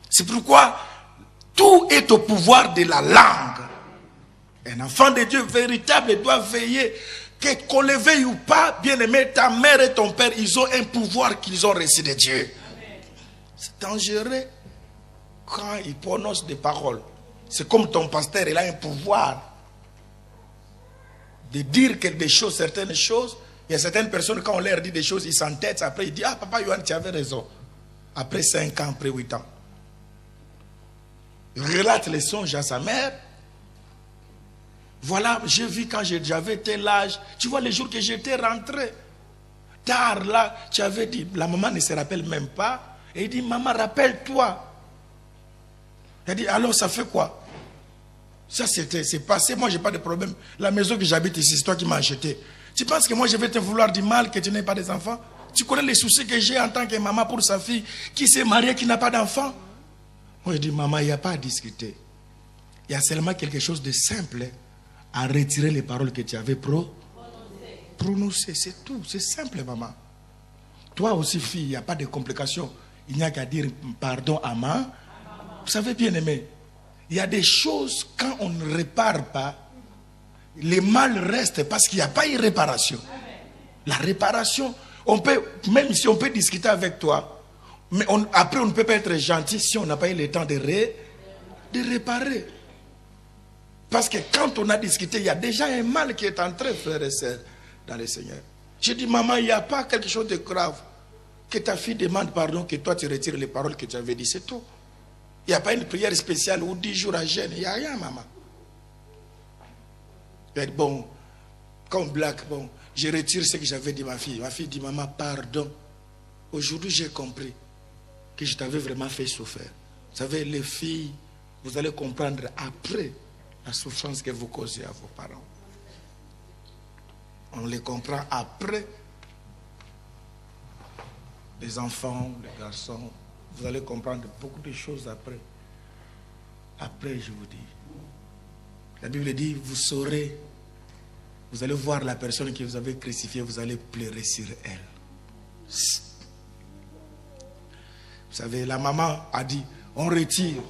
C'est pourquoi tout est au pouvoir de la langue. Un enfant de Dieu véritable doit veiller, qu'on le veuille ou pas, bien aimé, ta mère et ton père, ils ont un pouvoir qu'ils ont reçu de Dieu. C'est dangereux quand ils prononcent des paroles. C'est comme ton pasteur, il a un pouvoir de dire des choses, certaines choses. Il y a certaines personnes, quand on leur dit des choses, ils s'entêtent. Après, ils disent, ah papa Yohan, tu avais raison. Après 5 ans, après 8 ans. Il relate les songes à sa mère. Voilà, j'ai vu quand j'avais tel âge. Tu vois, les jours que j'étais rentré. tard là, tu avais dit, la maman ne se rappelle même pas. Et il dit, maman, rappelle-toi. Elle dit, alors ça fait quoi? Ça c'est passé, moi j'ai pas de problème. La maison que j'habite ici, c'est toi qui m'as acheté. Tu penses que moi je vais te vouloir du mal, que tu n'aies pas des enfants? Tu connais les soucis que j'ai en tant que maman pour sa fille qui s'est mariée, qui n'a pas d'enfant? Moi je dis, maman, il n'y a pas à discuter. Il y a seulement quelque chose de simple à retirer les paroles que tu avais prononcées. C'est tout, c'est simple, maman. Toi aussi, fille, il n'y a pas de complications. Il n'y a qu'à dire pardon à maman. Vous savez, bien aimé, il y a des choses, quand on ne répare pas, les mal restent parce qu'il n'y a pas eu réparation. La réparation, on peut, même si on peut discuter avec toi, mais après on ne peut pas être gentil si on n'a pas eu le temps de réparer. Parce que quand on a discuté, il y a déjà un mal qui est entré, frères et sœurs, dans le Seigneur. Je dis, maman, il n'y a pas quelque chose de grave. Que ta fille demande pardon, que toi tu retires les paroles que tu avais dit, c'est tout. Il n'y a pas une prière spéciale ou 10 jours à jeûne, il n'y a rien, maman. Et bon, comme blague, bon, je retire ce que j'avais dit à ma fille. Ma fille dit, maman, pardon. Aujourd'hui, j'ai compris que je t'avais vraiment fait souffrir. Vous savez, les filles, vous allez comprendre après la souffrance que vous causez à vos parents. On les comprend après. Les enfants, les garçons, vous allez comprendre beaucoup de choses après. Après, je vous dis. La Bible dit, vous saurez, vous allez voir la personne que vous avez crucifiée, vous allez pleurer sur elle. Vous savez, la maman a dit, on retire.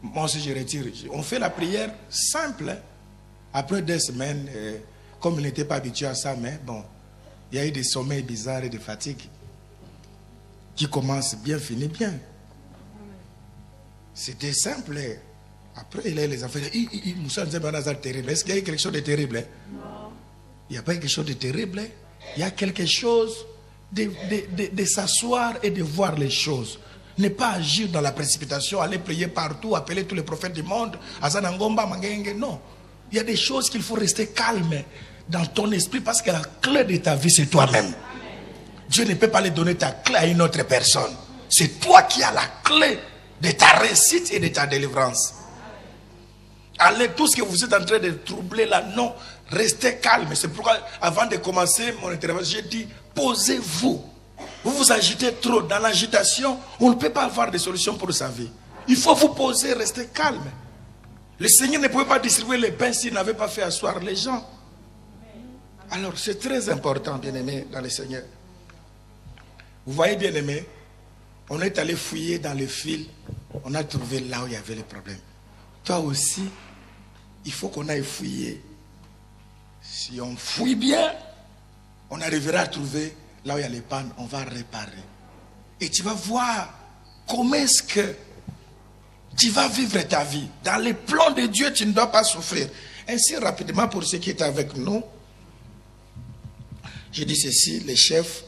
Moi aussi je retire. On fait la prière simple. Après 2 semaines, comme il n'était pas habitué à ça, mais bon, il y a eu des sommeils bizarres et des fatigues qui commencent bien, finissent bien. C'était simple. Après, il y a les enfants. Terrible. Est-ce qu'il y a quelque chose de terrible? Non. Il n'y a pas quelque chose de terrible. Il y a quelque chose de s'asseoir et de voir les choses. Ne pas agir dans la précipitation, aller prier partout, appeler tous les prophètes du monde. Non. Il y a des choses qu'il faut rester calme dans ton esprit parce que la clé de ta vie, c'est toi-même. Dieu ne peut pas lui donner ta clé à une autre personne. C'est toi qui as la clé de ta réussite et de ta délivrance. Allez, tout ce que vous êtes en train de troubler là, non, restez calme. C'est pourquoi, avant de commencer mon intervention, j'ai dit, posez-vous. Vous vous agitez trop. Dans l'agitation, on ne peut pas avoir de solution pour sa vie. Il faut vous poser, rester calme. Le Seigneur ne pouvait pas distribuer les pains s'il n'avait pas fait asseoir les gens. Alors, c'est très important, bien-aimé, dans le Seigneur. Vous voyez, bien-aimé, on est allé fouiller dans les fils. On a trouvé là où il y avait les problèmes. Toi aussi, il faut qu'on aille fouiller. Si on fouille bien, on arrivera à trouver là où il y a les pannes, on va réparer. Et tu vas voir comment est-ce que tu vas vivre ta vie. Dans les plans de Dieu, tu ne dois pas souffrir. Ainsi, rapidement, pour ceux qui étaient avec nous, je dis ceci, les chefs,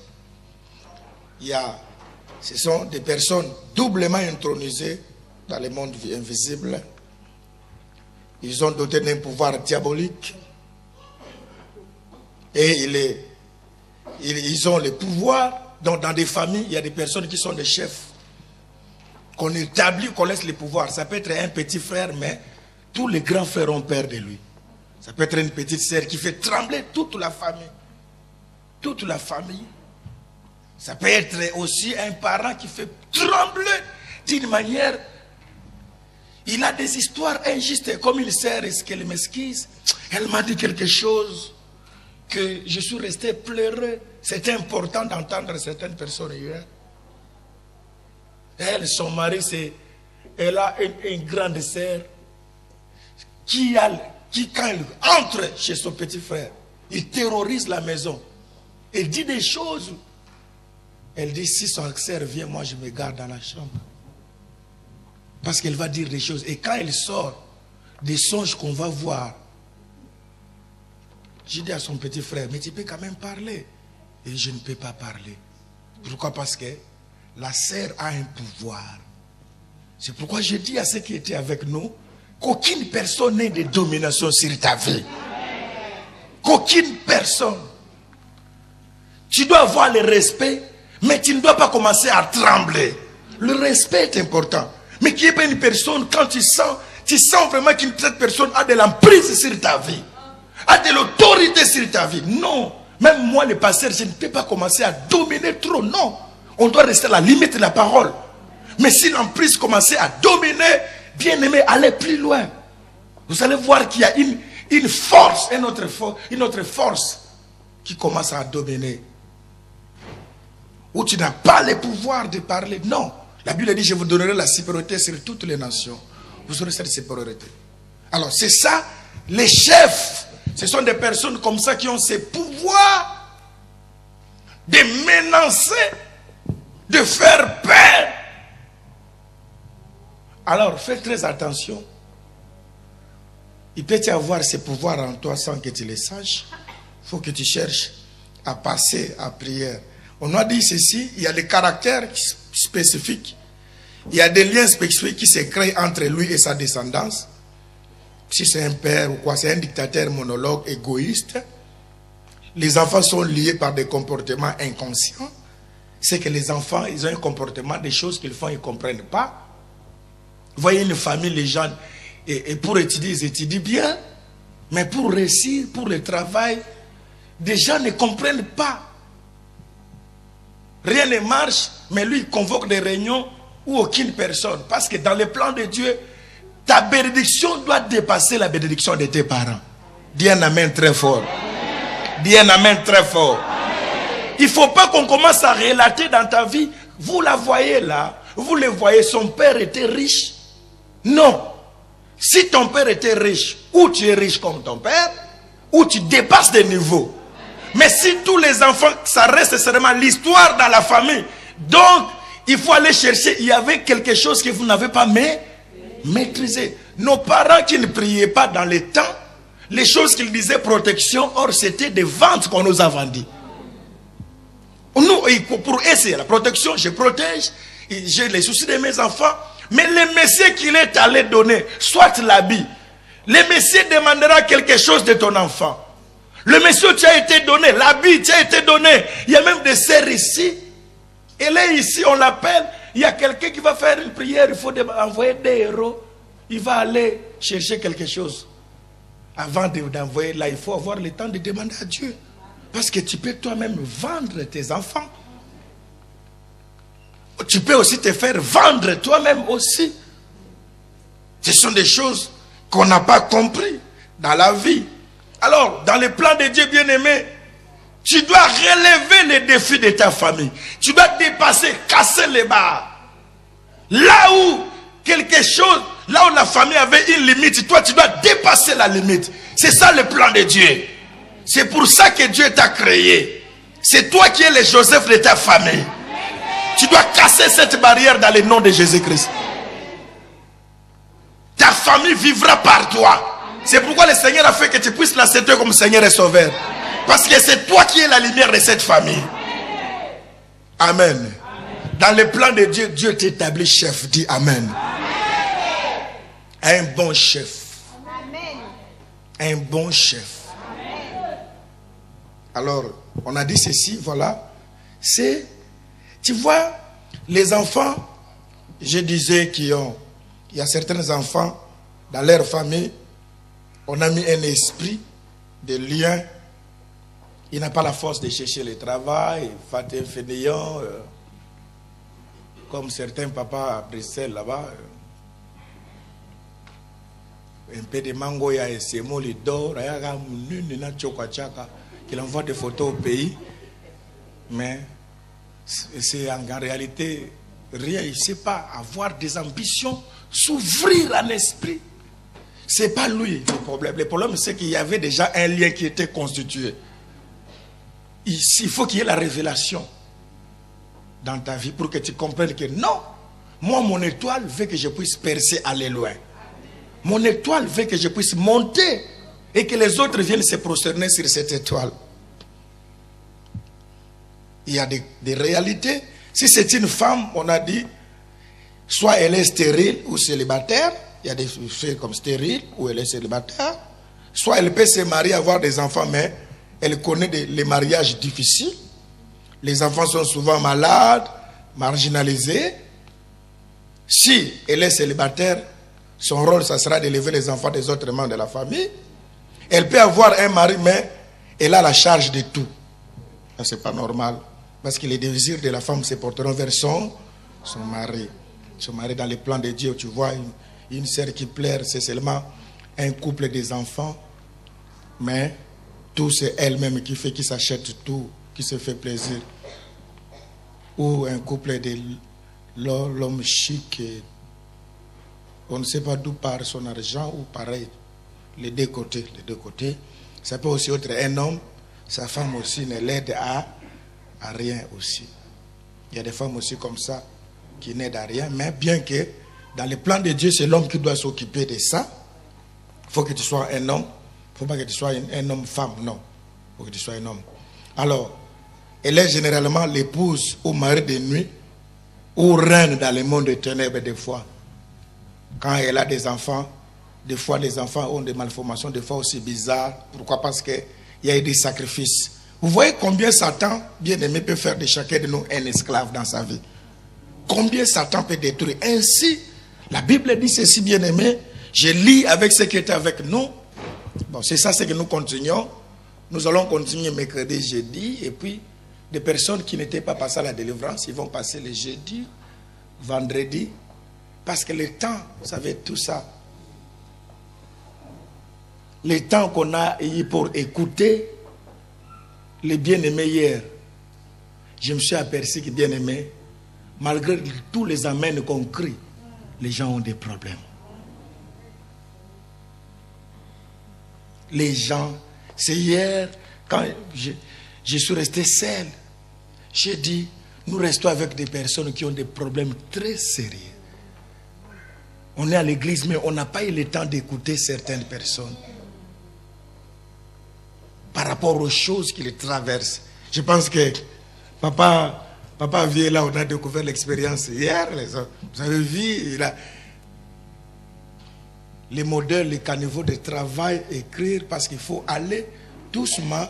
ce sont des personnes doublement intronisées dans le monde invisible. Ils ont doté d'un pouvoir diabolique. Et ils ont le pouvoir. Donc dans des familles, il y a des personnes qui sont des chefs. Qu'on établit, qu'on laisse le pouvoir. Ça peut être un petit frère, mais tous les grands frères ont peur de lui. Ça peut être une petite sœur qui fait trembler toute la famille. Toute la famille. Ça peut être aussi un parent qui fait trembler d'une manière. Il a des histoires injustes. Comme une sœur, est-ce qu'elle m'excuse? Elle m'a dit quelque chose que je suis resté pleureux. C'est important d'entendre certaines personnes hier. Elle, son mari, elle a une grande sœur qui, quand elle entre chez son petit frère, il terrorise la maison. Elle dit des choses. Elle dit, si son sœur vient, moi je me garde dans la chambre. Parce qu'elle va dire des choses. Et quand elle sort, des songes qu'on va voir. J'ai dit à son petit frère, mais tu peux quand même parler. Et je ne peux pas parler. Pourquoi? Parce que la sœur a un pouvoir. C'est pourquoi je dis à ceux qui étaient avec nous, qu'aucune personne n'ait de domination sur ta vie. Qu'aucune personne. Tu dois avoir le respect, mais tu ne dois pas commencer à trembler. Le respect est important. Mais qui est pas une personne, quand tu sens vraiment qu'une cette personne a de l'emprise sur ta vie, a de l'autorité sur ta vie. Non. Même moi, le pasteur, je ne peux pas commencer à dominer trop. Non. On doit rester à la limite de la parole. Mais si l'emprise commençait à dominer, bien aimé, allez plus loin. Vous allez voir qu'il y a une force, une autre force qui commence à dominer. Où tu n'as pas le pouvoir de parler. Non. La Bible dit, je vous donnerai la supériorité sur toutes les nations. Vous aurez cette supériorité. Alors, c'est ça, les chefs. Ce sont des personnes comme ça qui ont ce pouvoir de menacer, de faire peur. Alors, fais très attention. Il peut y avoir ce pouvoir en toi sans que tu le saches. Il faut que tu cherches à passer à prière. On a dit ceci, il y a des caractères spécifiques. Il y a des liens spécifiques qui se créent entre lui et sa descendance. Si c'est un père ou quoi, c'est un dictateur monologue, égoïste. Les enfants sont liés par des comportements inconscients. C'est que les enfants, ils ont un comportement, des choses qu'ils font, ils ne comprennent pas. Vous voyez une famille, les gens, et pour étudier, ils étudient bien. Mais pour réussir, pour le travail, des gens ne comprennent pas. Rien ne marche, mais lui, il convoque des réunions où aucune personne. Parce que dans le plan de Dieu, ta bénédiction doit dépasser la bénédiction de tes parents. Dis un amen très fort. Dis un amen très fort. Il ne faut pas qu'on commence à relater dans ta vie. Vous la voyez là. Vous le voyez, son père était riche. Non. Si ton père était riche, ou tu es riche comme ton père, ou tu dépasses des niveaux. Mais si tous les enfants, ça reste seulement l'histoire dans la famille. Donc, il faut aller chercher. Il y avait quelque chose que vous n'avez pas maîtrisé. Nos parents qui ne priaient pas dans les temps, les choses qu'ils disaient protection, or c'était des ventes qu'on nous a vendues. Nous, pour eux, c'est la protection, je protège, j'ai les soucis de mes enfants. Mais le Messie qu'il est allé donner, soit l'habit, le Messie demandera quelque chose de ton enfant. Le Messie tu as été donné, l'habit tu as été donné. Il y a même des sœurs ici. Elle est ici, on l'appelle. Il y a quelqu'un qui va faire une prière, il faut envoyer des héros. Il va aller chercher quelque chose. Avant d'envoyer là, il faut avoir le temps de demander à Dieu. Parce que tu peux toi-même vendre tes enfants. Tu peux aussi te faire vendre toi-même aussi. Ce sont des choses qu'on n'a pas compris dans la vie. Alors, dans le plan de Dieu bien-aimé, tu dois relever les défis de ta famille. Tu dois dépasser, casser les barres. Là où quelque chose, là où la famille avait une limite, toi tu dois dépasser la limite. C'est ça le plan de Dieu. C'est pour ça que Dieu t'a créé. C'est toi qui es le Joseph de ta famille. Tu dois casser cette barrière dans le nom de Jésus-Christ. Ta famille vivra par toi. C'est pourquoi le Seigneur a fait que tu puisses l'accepter comme Seigneur et Sauveur. Parce que c'est toi qui es la lumière de cette famille. Amen. Dans le plan de Dieu, Dieu t'établit chef. Dis Amen. Un bon chef. Un bon chef. Alors, on a dit ceci, voilà. C'est, tu vois, les enfants, je disais qu'il y a certains enfants, dans leur famille, on a mis un esprit de lien. Il n'a pas la force de chercher le travail, il est fainéant, comme certains papas à Bruxelles là-bas. Un peu de mango, il y a un sémo, il dort, il y a un qu'il envoie des photos au pays. Mais c'est en réalité rien. Il ne sait pas avoir des ambitions, s'ouvrir en esprit. Ce n'est pas lui le problème. Le problème, c'est qu'il y avait déjà un lien qui était constitué. Ici, il faut qu'il y ait la révélation dans ta vie pour que tu comprennes que non, moi, mon étoile veut que je puisse percer, aller loin. Mon étoile veut que je puisse monter et que les autres viennent se prosterner sur cette étoile. Il y a des réalités. Si c'est une femme, on a dit, soit elle est stérile ou célibataire. Il y a des filles comme stérile ou elle est célibataire. Soit elle peut se marier, avoir des enfants, mais elle connaît les mariages difficiles. Les enfants sont souvent malades, marginalisés. Si elle est célibataire, son rôle, ça sera d'élever les enfants des autres membres de la famille. Elle peut avoir un mari, mais elle a la charge de tout. Ça, c'est pas normal. Parce que les désirs de la femme se porteront vers son mari. Son mari, dans les plans de Dieu, tu vois, une sœur qui pleure, c'est seulement un couple des enfants. Mais tout, c'est elle-même qui fait, qui s'achète tout, qui se fait plaisir. Ou un couple de l'homme chic, on ne sait pas d'où part son argent, ou pareil, les deux côtés. Ça peut aussi être un homme, sa femme aussi ne l'aide à rien aussi. Il y a des femmes aussi comme ça, qui n'aident à rien, mais bien que dans les plans de Dieu, c'est l'homme qui doit s'occuper de ça. Il faut que tu sois un homme, il ne faut pas que tu sois un homme-femme, non. Il faut que tu sois un homme. Alors, elle est généralement l'épouse ou mari de nuit, ou reine dans le monde des ténèbres des fois. Quand elle a des enfants, des fois les enfants ont des malformations, des fois aussi bizarres. Pourquoi? Parce qu'il y a eu des sacrifices. Vous voyez combien Satan, bien aimé, peut faire de chacun de nous un esclave dans sa vie. Combien Satan peut détruire. Ainsi, la Bible dit ceci, bien aimé. Je lis avec ce qui était avec nous. Bon, c'est ça ce que nous continuons. Nous allons continuer mercredi, jeudi, et puis des personnes qui n'étaient pas passées à la délivrance, ils vont passer le jeudi, vendredi, parce que le temps, vous savez, tout ça, le temps qu'on a eu pour écouter les bien-aimés hier, je me suis aperçu que bien-aimés, malgré tous les amens qu'on crie, les gens ont des problèmes. Les gens, c'est hier, quand je suis resté seul, j'ai dit, nous restons avec des personnes qui ont des problèmes très sérieux. On est à l'église, mais on n'a pas eu le temps d'écouter certaines personnes par rapport aux choses qui les traversent. Je pense que papa vient là, on a découvert l'expérience hier. Vous avez vu, les modèles, les caniveaux de travail, écrire, parce qu'il faut aller doucement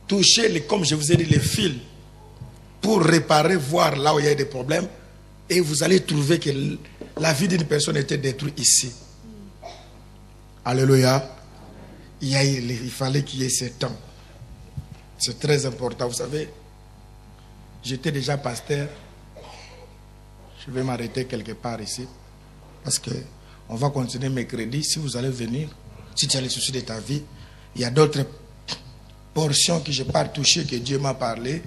toucher, comme je vous ai dit, les fils pour réparer, voir là où il y a des problèmes, et vous allez trouver que la vie d'une personne était détruite ici. Alléluia. Il fallait qu'il y ait ce temps. C'est très important. Vous savez, j'étais déjà pasteur. Je vais m'arrêter quelque part ici, parce que on va continuer mercredi. Si vous allez venir, si tu as les soucis de ta vie, il y a d'autres portions que je n'ai pas touchées, que Dieu m'a parlé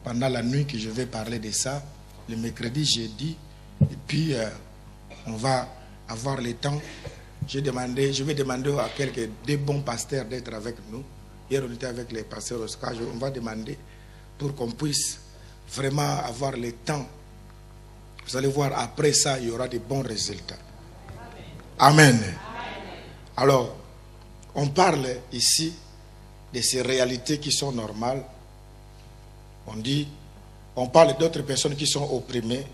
pendant la nuit, que je vais parler de ça. Le mercredi, jeudi, et puis on va avoir le temps. Je vais demander à des bons pasteurs d'être avec nous. Hier, on était avec les pasteurs Oscar. On va demander pour qu'on puisse vraiment avoir le temps. Vous allez voir, après ça, il y aura de bons résultats. Amen. Alors, on parle ici de ces réalités qui sont normales. On parle d'autres personnes qui sont opprimées.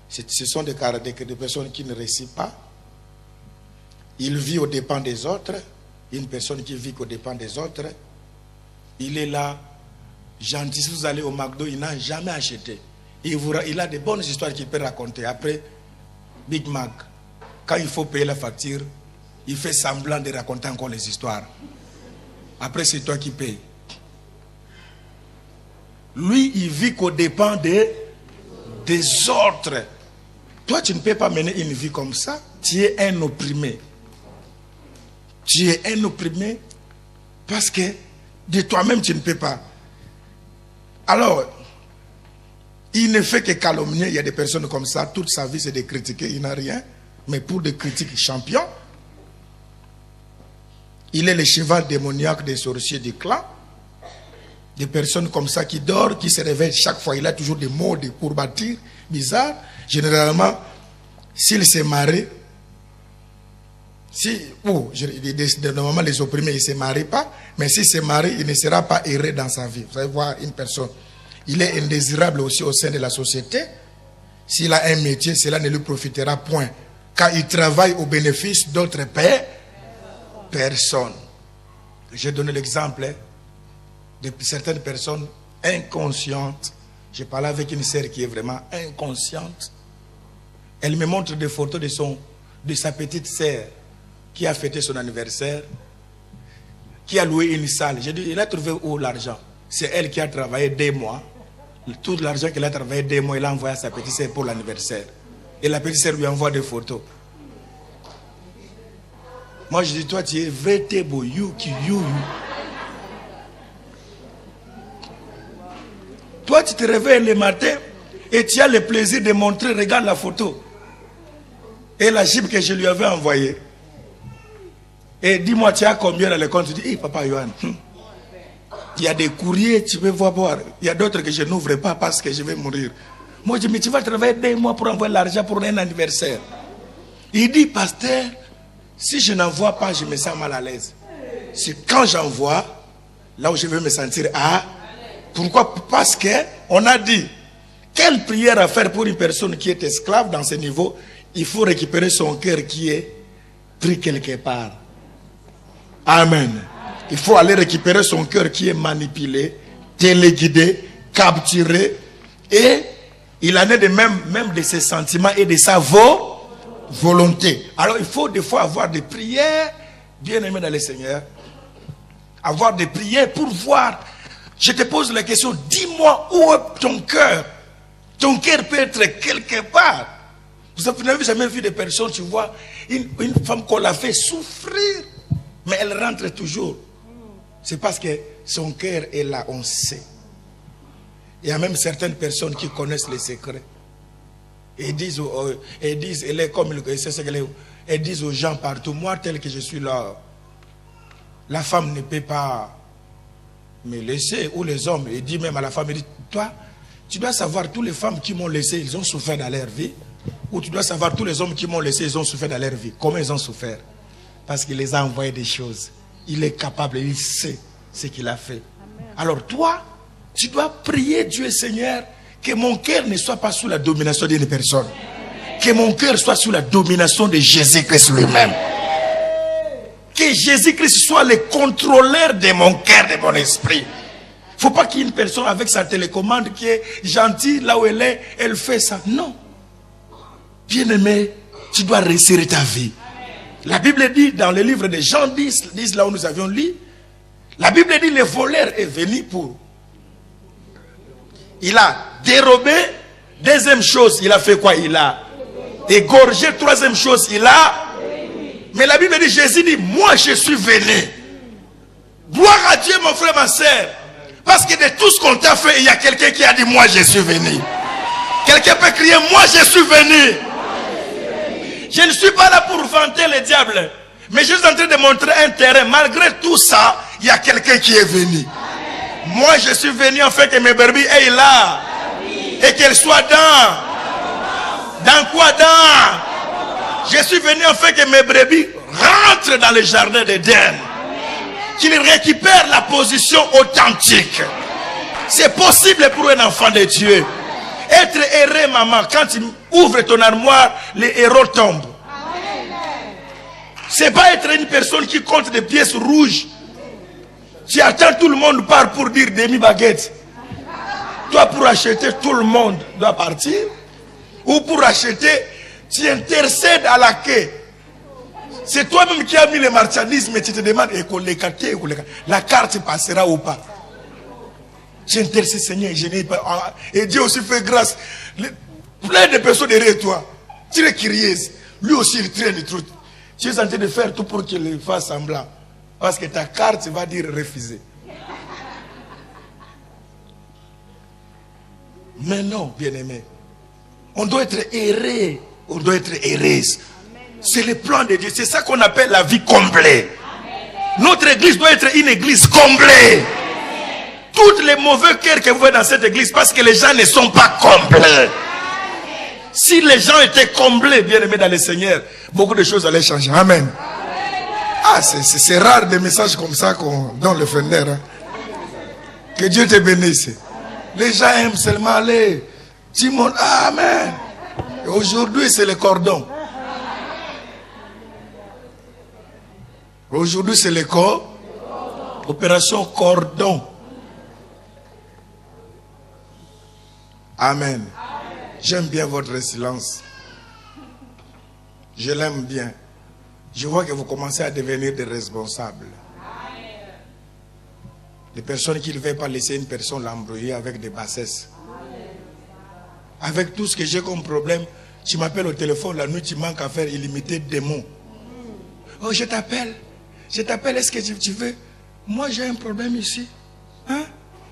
Ce sont des personnes qui ne réussissent pas. Il vit aux dépens des autres. Une personne qui vit aux dépens des autres. Il est là, gentil. Si vous allez au McDo, il n'a jamais acheté. Il a des bonnes histoires qu'il peut raconter. Après, Big Mac, quand il faut payer la facture, il fait semblant de raconter encore les histoires. Après, c'est toi qui payes. Lui, il vit qu'aux dépens des autres. Toi, tu ne peux pas mener une vie comme ça. Tu es un opprimé. Tu es un opprimé parce que de toi-même, tu ne peux pas. Alors, il ne fait que calomnier. Il y a des personnes comme ça. Toute sa vie, c'est de critiquer. Il n'a rien. Mais pour des critiques champions, il est le cheval démoniaque des sorciers du clan. Des personnes comme ça qui dorment, qui se réveillent chaque fois. Il a toujours des mots, des courbatures bizarres. Généralement, s'il se marie, normalement les opprimés, ils ne se marient pas, mais s'il se marie, il ne sera pas heureux dans sa vie. Vous allez voir une personne, il est indésirable aussi au sein de la société. S'il a un métier, cela ne lui profitera point. Car il travaille au bénéfice d'autres personnes. J'ai donné l'exemple de certaines personnes, inconsciente. J'ai parlé avec une sœur qui est vraiment inconsciente. Elle me montre des photos de sa petite sœur qui a fêté son anniversaire, qui a loué une salle. J'ai dit, il a trouvé où l'argent? C'est elle qui a travaillé 2 mois. Tout l'argent qu'elle a travaillé 2 mois, elle a envoyé à sa petite sœur pour l'anniversaire. Et la petite sœur lui envoie des photos. Moi, je dis, toi, tu es vrai, t'es beau, you. Toi, tu te réveilles le matin et tu as le plaisir de montrer, regarde la photo. Et la chip que je lui avais envoyée. Et dis-moi, tu as combien dans le compte? Tu dis, hey, papa Yohan, il y a des courriers, tu peux voir. Il y a d'autres que je n'ouvre pas parce que je vais mourir. Moi, je dis, mais tu vas travailler 2 mois pour envoyer l'argent pour un anniversaire. Il dit, pasteur, si je n'envoie pas, je me sens mal à l'aise. C'est quand j'envoie, là où je vais me sentir, pourquoi? Parce qu'on a dit, quelle prière à faire pour une personne qui est esclave dans ce niveau? Il faut récupérer son cœur qui est pris quelque part. Amen. Il faut aller récupérer son cœur qui est manipulé, téléguidé, capturé. Et il en est de même de ses sentiments et de sa volonté. Alors il faut des fois avoir des prières, bien aimés dans le Seigneur. Avoir des prières pour voir. Je te pose la question, dis-moi où est ton cœur? Ton cœur peut être quelque part. Vous n'avez jamais vu des personnes, tu vois, une femme qu'on l'a fait souffrir, mais elle rentre toujours. C'est parce que son cœur est là, on sait. Il y a même certaines personnes qui connaissent les secrets. Et disent aux gens partout, moi tel que je suis là, la femme ne peut pas me laisser, ou les hommes. Il dit même à la femme, il dit, toi, tu dois savoir, toutes les femmes qui m'ont laissé, ils ont souffert dans leur vie. Ou tu dois savoir, tous les hommes qui m'ont laissé, ils ont souffert dans leur vie. Comment ils ont souffert? Parce qu'il les a envoyés des choses. Il est capable, il sait ce qu'il a fait. Amen. Alors toi, tu dois prier Dieu Seigneur, que mon cœur ne soit pas sous la domination d'une personne. Amen. Que mon cœur soit sous la domination de Jésus-Christ lui-même. Que Jésus-Christ soit le contrôleur de mon cœur, de mon esprit. Il ne faut pas qu'il y ait une personne avec sa télécommande qui est gentille, là où elle est, elle fait ça. Non. Bien-aimé, tu dois resserrer ta vie. La Bible dit dans le livre de Jean 10, là où nous avions lu, la Bible dit le voleur est venu pour. Il a dérobé. Deuxième chose, il a fait quoi? Il a égorgé. Troisième chose, il a. Mais la Bible dit, Jésus dit, moi je suis venu. Gloire à Dieu mon frère, ma soeur. Parce que de tout ce qu'on t'a fait, il y a quelqu'un qui a dit, moi je suis venu. Quelqu'un peut crier, moi je suis venu. Je ne suis pas là pour vanter le diable. Mais je suis en train de montrer un terrain. Malgré tout ça, il y a quelqu'un qui est venu. Amen. Moi, je suis venu en fait que mes brebis aient là. Et qu'elles soient dans quoi dans? Je suis venu en fait que mes brebis rentrent dans le jardin d'Éden. Qu'ils récupèrent la position authentique. C'est possible pour un enfant de Dieu. Être erré, maman, quand tu ouvres ton armoire, les héros tombent. C'est pas être une personne qui compte des pièces rouges. Tu attends, tout le monde part pour dire demi-baguette. Toi, pour acheter, tout le monde doit partir. Ou pour acheter, tu intercèdes à la quai. C'est toi-même qui as mis les marchandises, mais tu te demandes, la carte passera ou pas. Tu intercèdes, Seigneur, et Dieu aussi fait grâce. Plein de personnes derrière toi. Tu les cries. Lui aussi, il traîne le truc. Tu es en train de faire tout pour qu'il fasse semblant. Parce que ta carte va dire refuser. Mais non, bien-aimé. On doit être erré. On doit être hérése. C'est le plan de Dieu. C'est ça qu'on appelle la vie comblée. Notre église doit être une église comblée. Tous les mauvais cœurs que vous voyez dans cette église, parce que les gens ne sont pas comblés. Si les gens étaient comblés, bien aimés dans le Seigneur, beaucoup de choses allaient changer. Amen. Ah, c'est rare des messages comme ça qu'on donne le Fender. Hein. Que Dieu te bénisse. Les gens aiment seulement aller. Timon, amen. Et aujourd'hui, c'est le cordon. Aujourd'hui, c'est le corps. Opération cordon. Amen. J'aime bien votre silence. Je l'aime bien. Je vois que vous commencez à devenir des responsables. Des personnes qui ne veulent pas laisser une personne l'embrouiller avec des bassesses. Avec tout ce que j'ai comme problème, tu m'appelles au téléphone la nuit, tu manques à faire illimité des mots. Oh, je t'appelle, est-ce que tu veux? Moi, j'ai un problème ici. Hein?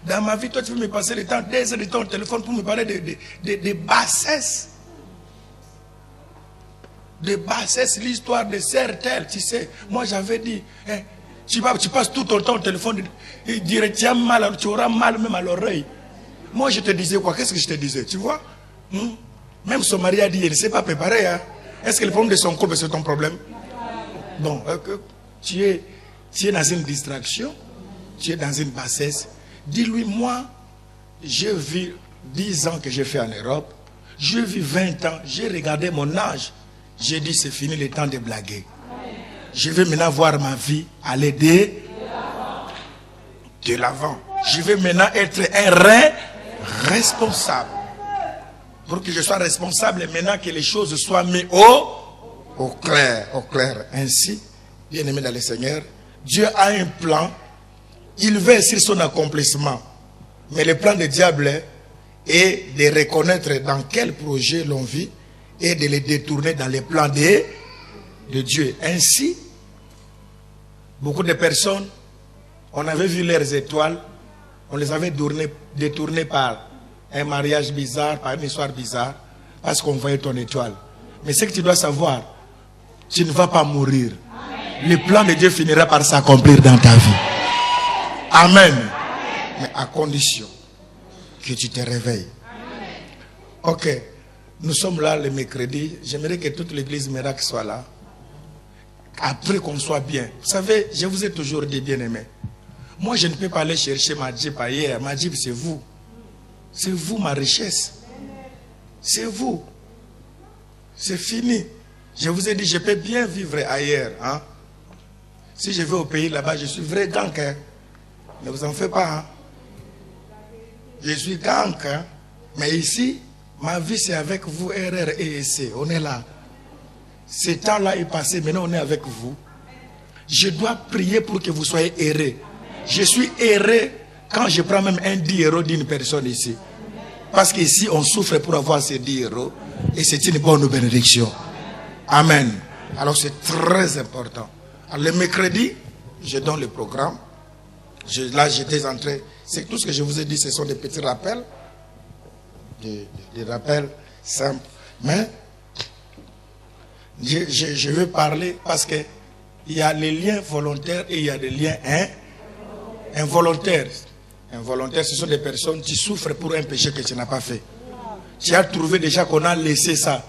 Dans ma vie, toi, tu veux me passer le temps, des heures de temps au téléphone pour me parler de bassesses. De bassesses, l'histoire de sœur telle, tu sais. Moi, j'avais dit, hein, tu passes tout ton temps au téléphone, et dire, tu as mal, tu auras mal même à l'oreille. Moi, je te disais quoi? Qu'est-ce que je te disais? Tu vois? Même son mari a dit, il ne s'est pas préparé. Hein? Est-ce que le problème de son couple, c'est ton problème? Bon, tu es dans une distraction, tu es dans une bassesse. Dis-lui, moi, j'ai vu 10 ans que j'ai fait en Europe, j'ai vu 20 ans, j'ai regardé mon âge. J'ai dit, c'est fini le temps de blaguer. Je vais maintenant voir ma vie aller de l'avant. Je vais maintenant être un responsable. Pour que je sois responsable, maintenant que les choses soient mises au clair. Ainsi, bien aimé dans le Seigneur, Dieu a un plan. Il veut essayer son accomplissement. Mais le plan du diable est de reconnaître dans quel projet l'on vit et de les détourner dans les plans de Dieu. Ainsi, beaucoup de personnes, on avait vu leurs étoiles, on les avait détournées par un mariage bizarre, par une histoire bizarre, parce qu'on voyait ton étoile. Mais ce que tu dois savoir, tu ne vas pas mourir. Le plan de Dieu finira par s'accomplir dans ta vie. Amen. Mais à condition que tu te réveilles. Ok. Nous sommes là le mercredi. J'aimerais que toute l'église miracle soit là. Après qu'on soit bien. Vous savez, je vous ai toujours dit, bien aimé. Moi, je ne peux pas aller chercher ma Jeep ailleurs. Ma Jeep, c'est vous. C'est vous, ma richesse. C'est vous. C'est fini. Je vous ai dit, je peux bien vivre ailleurs. Hein? Si je vais au pays là-bas, je suis vrai gang. Hein? Ne vous en faites pas. Hein? Je suis gang. Hein? Mais ici, ma vie, c'est avec vous, RR et EC. On est là. Ce temps-là est passé. Maintenant, on est avec vous. Je dois prier pour que vous soyez errés. Je suis erré quand je prends même un 10 euros d'une personne ici. Parce qu'ici, on souffre pour avoir ces 10 euros. Et c'est une bonne bénédiction. Amen. Alors, c'est très important. Alors, le mercredi, je donne le programme. Là, j'étais en train... C'est tout ce que je vous ai dit, ce sont des petits rappels. Des rappels simples. Mais, je veux parler parce que il y a les liens volontaires et il y a des liens involontaires. Involontaires, ce sont des personnes qui souffrent pour un péché que tu n'as pas fait. Tu as trouvé déjà qu'on a laissé ça.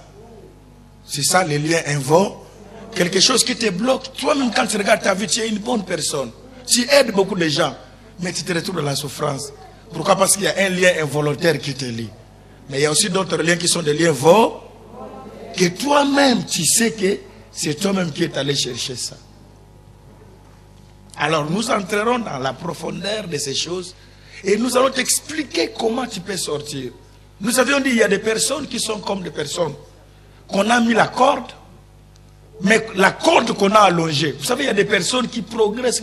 C'est ça les liens involontaires. Quelque chose qui te bloque. Toi-même, quand tu regardes ta vie, tu es une bonne personne. Tu aides beaucoup de gens. Mais tu te retrouves dans la souffrance. Pourquoi? Parce qu'il y a un lien involontaire qui te lie. Mais il y a aussi d'autres liens qui sont des liens volontaires. Que toi-même, tu sais que c'est toi-même qui es allé chercher ça. Alors, nous entrerons dans la profondeur de ces choses. Et nous allons t'expliquer comment tu peux sortir. Nous avions dit, il y a des personnes qui sont comme des personnes qu'on a mis la corde. Mais la corde qu'on a allongée, vous savez, il y a des personnes qui progressent.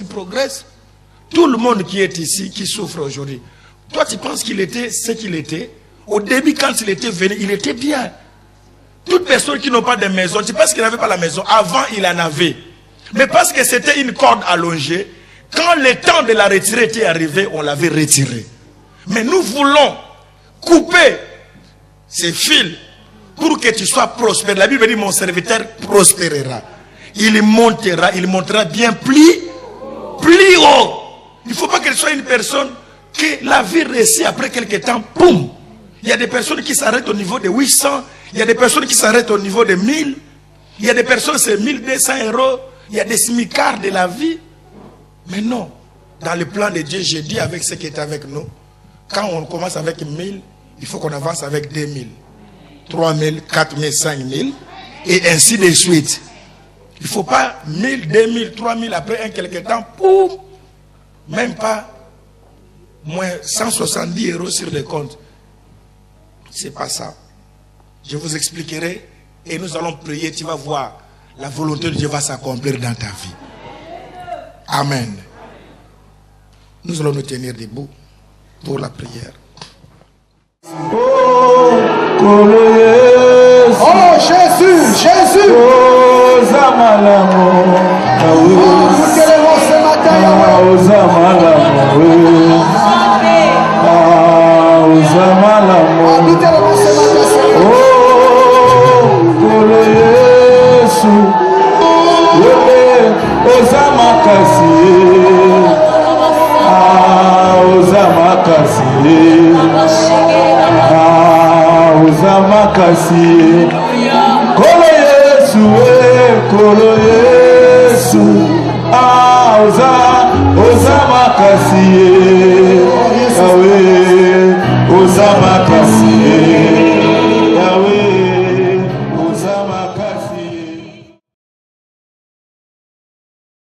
Tout le monde qui est ici, qui souffre aujourd'hui. Toi, tu penses qu'il était ce qu'il était. Au début, quand il était venu, il était bien. Toutes personnes qui n'ont pas de maison, tu penses qu'il n'avait pas la maison. Avant, il en avait. Mais parce que c'était une corde allongée, quand le temps de la retirer était arrivé, on l'avait retirée. Mais nous voulons couper ces fils pour que tu sois prospère. La Bible dit, mon serviteur prospérera. Il montera bien plus haut. Il ne faut pas qu'elle soit une personne que la vie réussit après quelques temps, boum. Il y a des personnes qui s'arrêtent au niveau de 800. Il y a des personnes qui s'arrêtent au niveau de 1000. Il y a des personnes, c'est 1200 euros. Il y a des smicards de la vie. Mais non. Dans le plan de Dieu, j'ai dit avec ce qui est avec nous, quand on commence avec 1000, il faut qu'on avance avec 2000. 3000, 4000, 5000. Et ainsi de suite. Il ne faut pas 1000, 2000, 3000 après un quelque temps, boum. Même pas moins 170 euros sur le compte. C'est pas ça. Je vous expliquerai et nous allons prier. Tu vas voir, la volonté de Dieu va s'accomplir dans ta vie. Amen. Nous allons nous tenir debout pour la prière. Oh Jésus, Jésus. Oh Zamalamo. Nous t'élevons ce matin, Yahweh. Oh Zamalamo. Oh Zamalamo. Nous t'élevons ce matin, Seigneur. Oh Yesu. Oh Zamakasi. Uzamakasi Kolo Yesu Kolo Yesu Uzamakasi